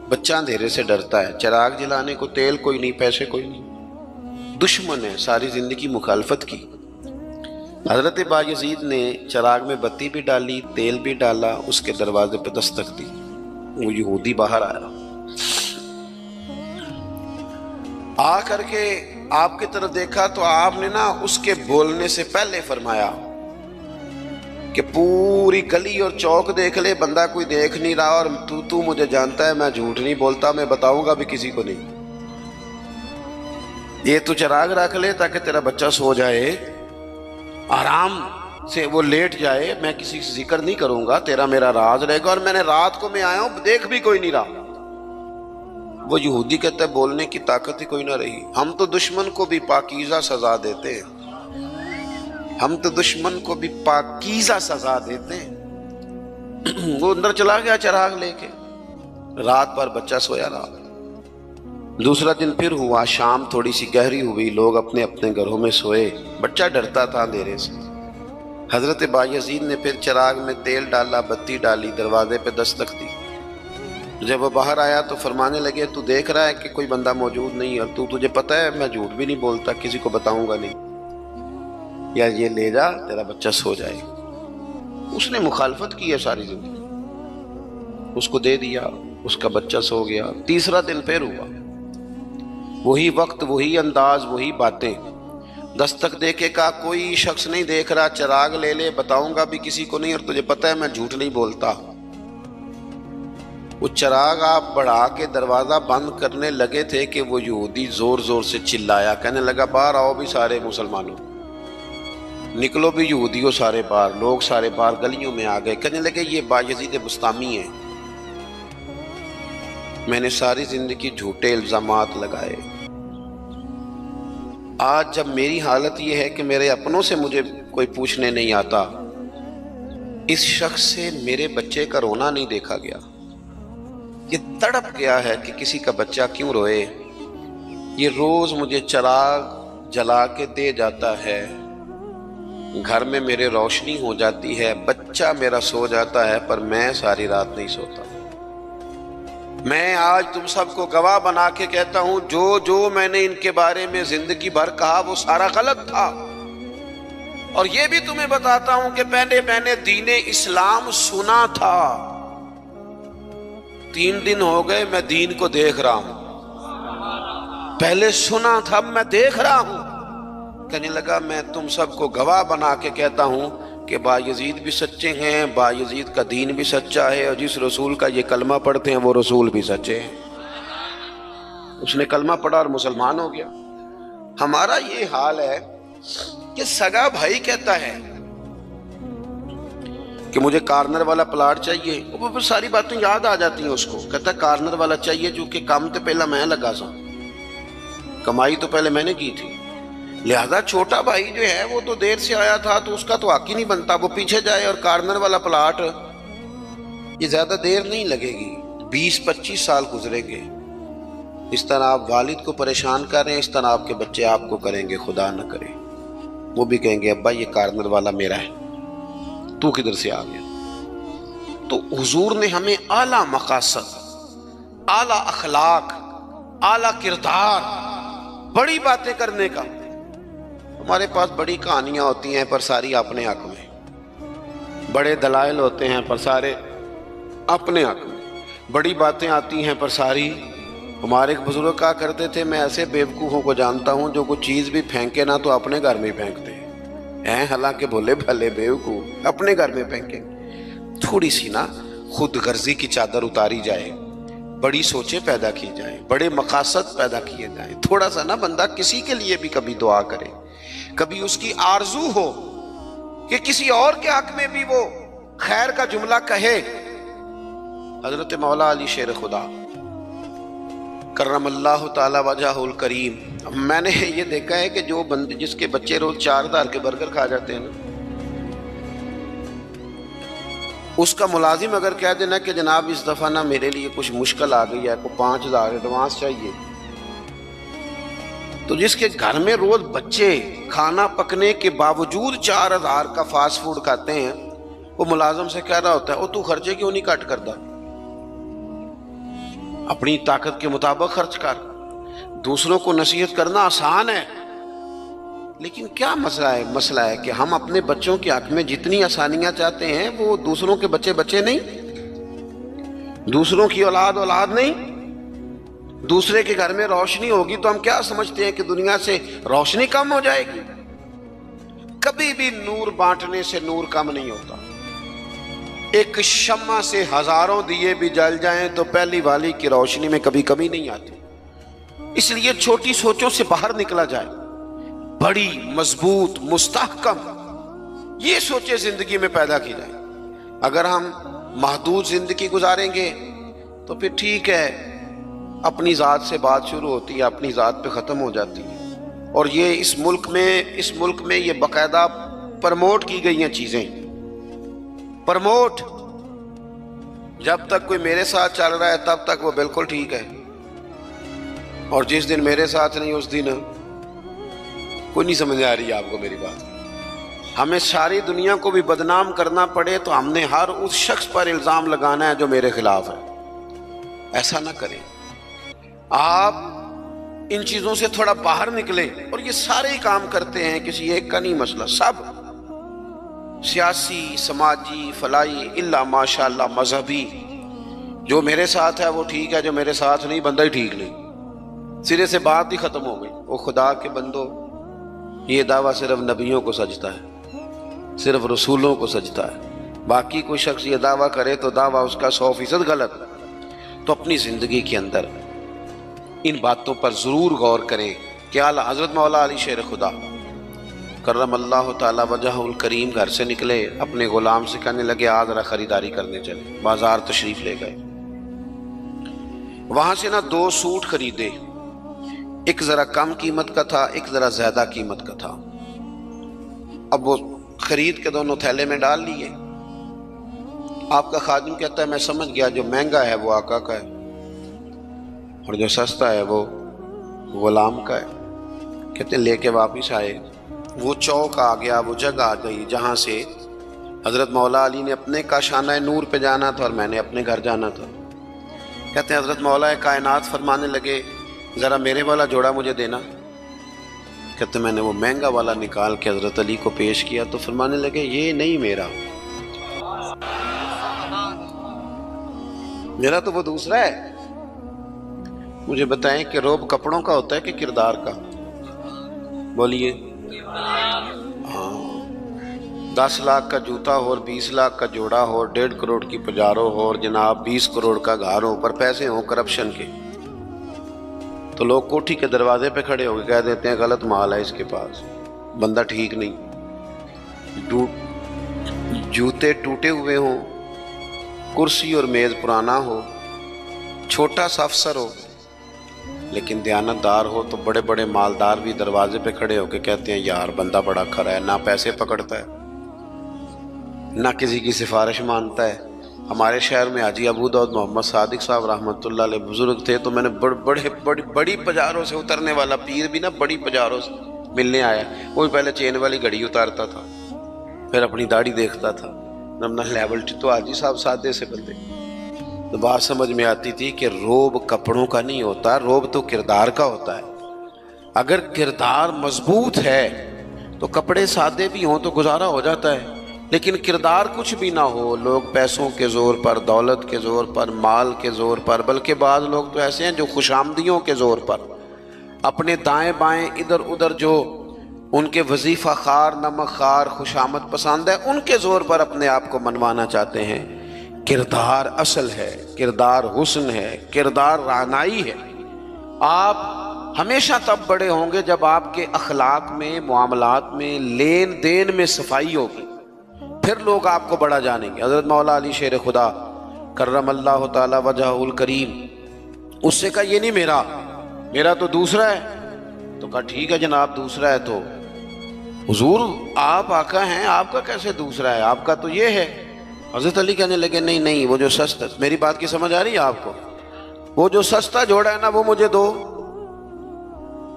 بچہ اندھیرے سے ڈرتا ہے، چراغ جلانے کو تیل کوئی نہیں، پیسے کوئی نہیں، دشمن ہے، ساری زندگی مخالفت کی۔ حضرت بایزید نے چراغ میں بتی بھی ڈالی، تیل بھی ڈالا، اس کے دروازے پہ دستک دی، وہ یہودی باہر آیا، آ کر کے آپ کی طرف دیکھا تو آپ نے نا اس کے بولنے سے پہلے فرمایا کہ پوری گلی اور چوک دیکھ لے، بندہ کوئی دیکھ نہیں رہا، اور تو مجھے جانتا ہے میں جھوٹ نہیں بولتا، میں بتاؤں گا بھی کسی کو نہیں، یہ تو چراغ رکھ لے تاکہ تیرا بچہ سو جائے، آرام سے وہ لیٹ جائے، میں کسی سے ذکر نہیں کروں گا، تیرا میرا راز رہے گا، اور میں نے رات کو میں آیا ہوں دیکھ بھی کوئی نہیں رہا۔ وہ یہودی کہتا ہے بولنے کی طاقت ہی کوئی نہ رہی، ہم تو دشمن کو بھی پاکیزہ سزا دیتے ہیں، ہم تو دشمن کو بھی پاکیزہ سزا دیتے ہیں۔ وہ اندر چلا گیا چراغ لے کے، رات بھر بچہ سویا رہا۔ دوسرا دن پھر ہوا، شام تھوڑی سی گہری ہوئی، لوگ اپنے اپنے گھروں میں سوئے، بچہ ڈرتا تھا اندھیرے سے۔ حضرت بایزید نے پھر چراغ میں تیل ڈالا، بتی ڈالی، دروازے پہ دستک دی۔ جب وہ باہر آیا تو فرمانے لگے تو دیکھ رہا ہے کہ کوئی بندہ موجود نہیں، اور تجھے پتہ ہے میں جھوٹ بھی نہیں بولتا، کسی کو بتاؤں گا نہیں، یا یہ لے جا تیرا بچہ سو جائے۔ اس نے مخالفت کی ہے ساری زندگی، اس کو دے دیا، اس کا بچہ سو گیا۔ تیسرا دن پھر ہوا، وہی وقت، وہی انداز، وہی باتیں، دستک دے کے کہا کوئی شخص نہیں دیکھ رہا، چراغ لے لے، بتاؤں گا بھی کسی کو نہیں، اور تجھے پتہ ہے میں جھوٹ نہیں بولتا۔ وہ چراغ آپ بڑھا کے دروازہ بند کرنے لگے تھے کہ وہ یہودی زور زور سے چلایا، کہنے لگا باہر آؤ بھی سارے مسلمانوں، نکلو بھی یہودیوں سارے باہر۔ لوگ سارے باہر گلیوں میں آ گئے، کہنے لگے یہ بایزید بسطامی ہے، میں نے ساری زندگی جھوٹے الزامات لگائے، آج جب میری حالت یہ ہے کہ میرے اپنوں سے مجھے کوئی پوچھنے نہیں آتا، اس شخص سے میرے بچے کا رونا نہیں دیکھا گیا، یہ تڑپ گیا ہے کہ کسی کا بچہ کیوں روئے، یہ روز مجھے چراغ جلا کے دے جاتا ہے، گھر میں میرے روشنی ہو جاتی ہے، بچہ میرا سو جاتا ہے، پر میں ساری رات نہیں سوتا۔ میں آج تم سب کو گواہ بنا کے کہتا ہوں، جو میں نے ان کے بارے میں زندگی بھر کہا وہ سارا غلط تھا، اور یہ بھی تمہیں بتاتا ہوں کہ پہلے میں نے دین اسلام سنا تھا، 3 دن ہو گئے میں دین کو دیکھ رہا ہوں، پہلے سنا تھا اب میں دیکھ رہا ہوں۔ کہنے لگا میں تم سب کو گواہ بنا کے کہتا ہوں کہ بایزید بھی سچے ہیں، بایزید کا دین بھی سچا ہے، اور جس رسول کا یہ کلمہ پڑھتے ہیں وہ رسول بھی سچے ہیں۔ اس نے کلمہ پڑھا اور مسلمان ہو گیا۔ ہمارا یہ حال ہے کہ سگا بھائی کہتا ہے کہ مجھے کارنر والا پلاٹ چاہیے، وہ پھر ساری باتیں یاد آ جاتی ہیں اس کو، کہتا ہے کارنر والا چاہیے چونکہ کام تو پہلا میں لگا سا، کمائی تو پہلے میں نے کی تھی، لہذا چھوٹا بھائی جو ہے وہ تو دیر سے آیا تھا تو اس کا تو حق ہی نہیں بنتا، وہ پیچھے جائے، اور کارنر والا پلاٹ یہ زیادہ دیر نہیں لگے گی، 20-25 سال گزریں گے۔ اس طرح آپ والد کو پریشان کر رہے ہیں، اس طرح آپ کے بچے آپ کو کریں گے، خدا نہ کرے، وہ بھی کہیں گے ابا یہ کارنر والا میرا ہے، تو کدھر سے آ گیا۔ تو حضور نے ہمیں اعلیٰ مقاصد، اعلیٰ اخلاق، اعلیٰ کردار، بڑی باتیں کرنے کا۔ ہمارے پاس بڑی کہانیاں ہوتی ہیں پر ساری اپنے حق میں، بڑے دلائل ہوتے ہیں پر سارے اپنے حق میں، بڑی باتیں آتی ہیں پر ساری۔ ہمارے ایک بزرگ کہا کرتے تھے میں ایسے بیوقوفوں کو جانتا ہوں جو کوئی چیز بھی پھینکے نہ تو اپنے گھر میں پھینکتے ہیں، حالانکہ بھولے بھلے بیوقوف اپنے گھر میں پھینکیں۔ تھوڑی سی نا خود غرضی کی چادر اتاری جائے، بڑی سوچیں پیدا کی جائیں، بڑے مقاصد پیدا کیے جائیں، تھوڑا سا نا بندہ کسی کے لیے بھی کبھی دعا کرے، کبھی اس کی آرزو ہو کہ کسی اور کے حق میں بھی وہ خیر کا جملہ کہے۔ حضرت مولا علی شیر خدا کرم اللہ تعالی وجہہ الکریم، میں نے یہ دیکھا ہے کہ جو بندے جس کے بچے روز 4,000 کے برگر کھا جاتے ہیں نا، اس کا ملازم اگر کہہ دینا کہ جناب اس دفعہ نا میرے لیے کچھ مشکل آ گئی ہے، کو 5,000 ایڈوانس چاہیے، تو جس کے گھر میں روز بچے کھانا پکنے کے باوجود 4,000 کا فاسٹ فوڈ کھاتے ہیں، وہ ملازم سے کہہ رہا ہوتا ہے تو خرچے کیوں نہیں کٹ کرتا، اپنی طاقت کے مطابق خرچ کر۔ دوسروں کو نصیحت کرنا آسان ہے، لیکن کیا مسئلہ ہے کہ ہم اپنے بچوں کے حق میں جتنی آسانیاں چاہتے ہیں وہ دوسروں کے بچے نہیں، دوسروں کی اولاد نہیں، دوسرے کے گھر میں روشنی ہوگی تو ہم کیا سمجھتے ہیں کہ دنیا سے روشنی کم ہو جائے گی؟ کبھی بھی نور بانٹنے سے نور کم نہیں ہوتا۔ ایک شمع سے ہزاروں دیے بھی جل جائیں تو پہلی والی کی روشنی میں کبھی کمی نہیں آتی. اس لیے چھوٹی سوچوں سے باہر نکلا جائے، بڑی مضبوط مستحکم یہ سوچیں زندگی میں پیدا کی جائیں. اگر ہم محدود زندگی گزاریں گے تو پھر ٹھیک ہے، اپنی ذات سے بات شروع ہوتی ہے، اپنی ذات پہ ختم ہو جاتی ہے. اور یہ اس ملک میں یہ باقاعدہ پرموٹ کی گئی ہیں چیزیں. پرموٹ، جب تک کوئی میرے ساتھ چل رہا ہے تب تک وہ بالکل ٹھیک ہے، اور جس دن میرے ساتھ نہیں اس دن کوئی نہیں سمجھ آ رہی آپ کو میری بات. ہمیں ساری دنیا کو بھی بدنام کرنا پڑے تو ہم نے ہر اس شخص پر الزام لگانا ہے جو میرے خلاف ہے. ایسا نہ کریں. آپ ان چیزوں سے تھوڑا باہر نکلیں. اور یہ سارے ہی کام کرتے ہیں، کسی ایک کا نہیں مسئلہ، سب سیاسی، سماجی، فلاحی، الا ماشاء اللہ مذہبی. جو میرے ساتھ ہے وہ ٹھیک ہے، جو میرے ساتھ نہیں بندہ ہی ٹھیک نہیں. سرے سے بات ہی ختم ہو گئی. وہ خدا کے بندو، یہ دعویٰ صرف نبیوں کو سجتا ہے، صرف رسولوں کو سجتا ہے. باقی کوئی شخص یہ دعویٰ کرے تو دعویٰ اس کا 100% غلط. تو اپنی زندگی کے اندر ان باتوں پر ضرور غور کریں کہ اعلیٰ حضرت مولا علی شیر خدا کرم اللہ تعالی وجہ الکریم گھر سے نکلے، اپنے غلام سے کہنے لگے آج ذرا خریداری کرنے چلے. بازار تشریف لے گئے. وہاں سے 2 سوٹ خریدے. ایک ذرا کم قیمت کا تھا، ایک ذرا زیادہ قیمت کا تھا. اب وہ خرید کے دونوں تھیلے میں ڈال لیے. آپ کا خادم کہتا ہے میں سمجھ گیا جو مہنگا ہے وہ آقا کا ہے اور جو سستا ہے وہ غلام کا ہے. کہتے ہیں لے کے واپس آئے. وہ چوک آ گیا، وہ جگہ آ گئی جہاں سے حضرت مولا علی نے اپنے کاشانہ نور پہ جانا تھا اور میں نے اپنے گھر جانا تھا. کہتے ہیں حضرت مولا کائنات فرمانے لگے ذرا میرے والا جوڑا مجھے دینا. کہتے میں نے وہ مہنگا والا نکال کے حضرت علی کو پیش کیا تو فرمانے لگے یہ نہیں میرا تو وہ دوسرا ہے. مجھے بتائیں کہ روب کپڑوں کا ہوتا ہے کہ کردار کا؟ بولیے. ہاں، 10 لاکھ کا جوتا ہو اور 20 لاکھ کا جوڑا ہو، 1.5 کروڑ کی پجارو ہو اور جناب 20 کروڑ کا گھر ہو، پر پیسے ہوں کرپشن کے، تو لوگ کوٹھی کے دروازے پہ کھڑے ہو کے کہہ دیتے ہیں غلط مال ہے اس کے پاس، بندہ ٹھیک نہیں. جوتے ٹوٹے ہوئے ہوں، کرسی اور میز پرانا ہو، چھوٹا سا افسر ہو لیکن دیانتدار ہو، تو بڑے بڑے مالدار بھی دروازے پہ کھڑے ہو کے کہتے ہیں یار بندہ بڑا کھرا ہے، نہ پیسے پکڑتا ہے نہ کسی کی سفارش مانتا ہے. ہمارے شہر میں حاجی ابو داؤد محمد صادق صاحب رحمۃ اللہ علیہ بزرگ تھے، تو میں نے بڑی پجاروں سے اترنے والا پیر بھی بڑی پجاروں سے ملنے آیا. وہ پہلے چین والی گھڑی اتارتا تھا، پھر اپنی داڑھی دیکھتا تھا. نمنا لیول تو حاجی صاحب سادے سے بندے. تو بات سمجھ میں آتی تھی کہ روب کپڑوں کا نہیں ہوتا، روب تو کردار کا ہوتا ہے. اگر کردار مضبوط ہے تو کپڑے سادے بھی ہوں تو گزارا ہو جاتا ہے، لیکن کردار کچھ بھی نہ ہو، لوگ پیسوں کے زور پر، دولت کے زور پر، مال کے زور پر، بلکہ بعض لوگ تو ایسے ہیں جو خوشامدیوں کے زور پر اپنے دائیں بائیں ادھر ادھر جو ان کے وظیفہ خار، نمک خار، خوشامد پسند ہے، ان کے زور پر اپنے آپ کو منوانا چاہتے ہیں. کردار اصل ہے، کردار حسن ہے، کردار رعنائی ہے. آپ ہمیشہ تب بڑے ہوں گے جب آپ کے اخلاق میں، معاملات میں، لین دین میں صفائی ہوگی، پھر لوگ آپ کو بڑا جانیں گے. حضرت مولا علی شیر خدا کرم اللہ تعالی وجہ الکریم، اس سے کہا یہ نہیں میرا تو دوسرا ہے. تو کہا ٹھیک ہے جناب دوسرا ہے تو حضور آپ آقا ہیں، آپ کا کیسے دوسرا ہے، آپ کا تو یہ ہے. حضرت علی کہنے لگے نہیں وہ جو سستا، میری بات کی سمجھ آ رہی ہے آپ کو، وہ جو سستا جوڑا ہے نا وہ مجھے دو.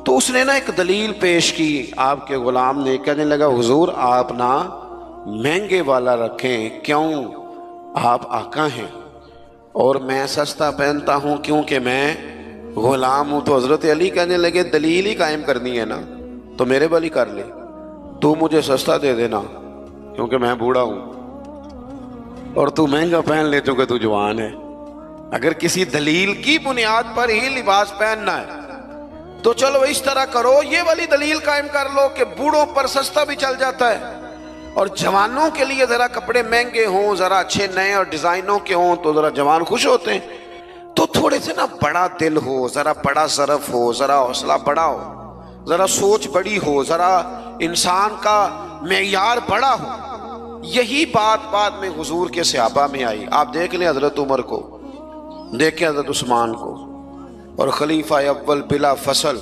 تو اس نے ایک دلیل پیش کی آپ کے غلام نے. کہنے لگا حضور آپ مہنگے والا رکھیں، کیوں؟ آپ آقا ہیں اور میں سستا پہنتا ہوں کیونکہ میں غلام ہوں. تو حضرت علی کہنے لگے دلیل ہی قائم کرنی ہے نا تو میرے والی کر لے، تو مجھے سستا دے دینا کیونکہ میں بوڑھا ہوں اور تو مہنگا پہن لے چونکہ تو جوان ہے. اگر کسی دلیل کی بنیاد پر ہی لباس پہننا ہے تو چلو اس طرح کرو، یہ والی دلیل قائم کر لو کہ بوڑھوں پر سستا بھی چل جاتا ہے اور جوانوں کے لیے ذرا کپڑے مہنگے ہوں، ذرا اچھے نئے اور ڈیزائنوں کے ہوں تو ذرا جوان خوش ہوتے ہیں. تو تھوڑے سے نا بڑا دل ہو، ذرا بڑا ظرف ہو، ذرا حوصلہ بڑا ہو، ذرا سوچ بڑی ہو، ذرا انسان کا معیار بڑا ہو. یہی بات میں حضور کے صحابہ میں آئی. آپ دیکھ لیں حضرت عمر کو، دیکھیں حضرت عثمان کو، اور خلیفہ اول بلا فصل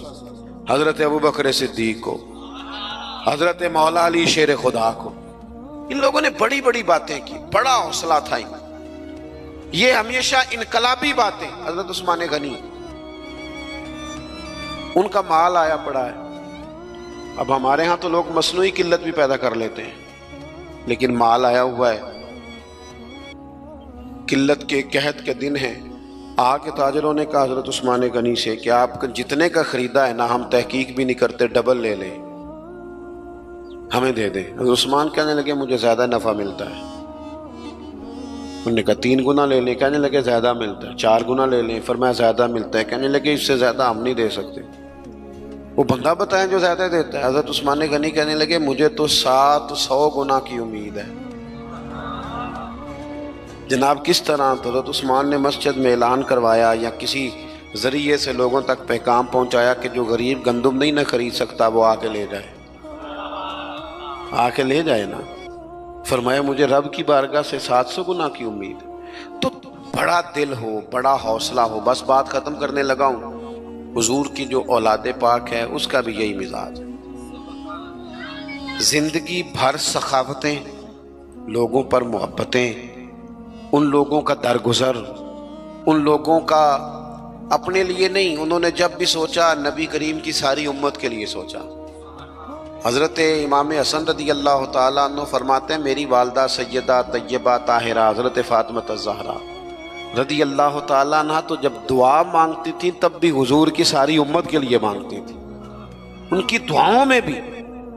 حضرت ابوبکر صدیق کو، حضرت مولا علی شیر خدا کو. ان لوگوں نے بڑی بڑی باتیں کی، بڑا حوصلہ تھا. یہ ہمیشہ انقلابی باتیں. حضرت عثمان غنی، ان کا مال آیا پڑا ہے. اب ہمارے ہاں تو لوگ مصنوعی قلت بھی پیدا کر لیتے ہیں، لیکن مال آیا ہوا ہے. قلت کے قحط کے دن ہیں. آ کے تاجروں نے کہا حضرت عثمان غنی سے کہ آپ جتنے کا خریدا ہے نا، ہم تحقیق بھی نہیں کرتے، ڈبل لے لیں، ہمیں دے دیں. حضرت عثمان کہنے لگے مجھے زیادہ نفع ملتا ہے. انہوں نے کہا 3 گنا لے لیں. کہنے لگے زیادہ ملتا ہے. 4 گنا لے لیں. فرمایا زیادہ ملتا ہے. کہنے لگے اس سے زیادہ ہم نہیں دے سکتے. وہ بندہ بتائیں جو زیادہ دیتا ہے. حضرت عثمان غنی کہنے لگے مجھے تو 700 گنا کی امید ہے. جناب کس طرح؟ تو حضرت عثمان نے مسجد میں اعلان کروایا یا کسی ذریعے سے لوگوں تک پیغام پہنچایا کہ جو غریب گندم نہیں نہ خرید سکتا وہ آ کے لے جائے، آ کے لے جائے نا. فرمایا مجھے رب کی بارگاہ سے 700 گنا کی امید. تو بڑا دل ہو، بڑا حوصلہ ہو. بس بات ختم کرنے لگا ہوں. حضور کی جو اولاد پاک ہے اس کا بھی یہی مزاج ہے. زندگی بھر سخاوتیں، لوگوں پر محبتیں، ان لوگوں کا درگزر، ان لوگوں کا اپنے لیے نہیں. انہوں نے جب بھی سوچا نبی کریم کی ساری امت کے لیے سوچا. حضرت امام حسن رضی اللہ تعالیٰ عنہ فرماتے ہیں میری والدہ سیدہ طیبہ طاہرہ حضرت فاطمہ الزہرا رضی اللہ تعالیٰ عنہ تو جب دعا مانگتی تھی تب بھی حضور کی ساری امت کے لیے مانگتی تھی. ان کی دعاؤں میں بھی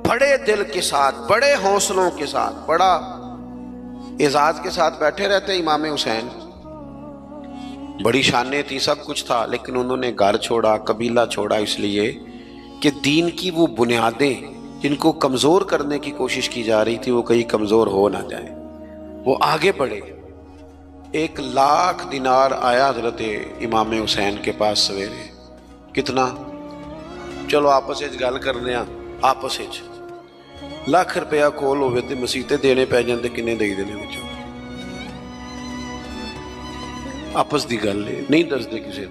بڑے دل کے ساتھ، بڑے حوصلوں کے ساتھ، بڑا اعزاز کے ساتھ بیٹھے رہتے. امام حسین بڑی شانیں تھی، سب کچھ تھا، لیکن انہوں نے گھر چھوڑا، قبیلہ چھوڑا، اس لیے کہ دین کی وہ بنیادیں جن کو کمزور کرنے کی کوشش کی جا رہی تھی وہ کہیں کمزور ہو نہ جائیں. وہ آگے بڑھے. 1,00,000 دینار آیا حضرت امام حسین کے پاس سویرے. کتنا؟ چلو آپس گل کرنے ہیں. آپس 1,00,000 روپیہ کول ہوئے تو مسیطے دینے پی جاندے، کنے دے دینے بچوں؟ آپس دی گل نہیں دستے کسی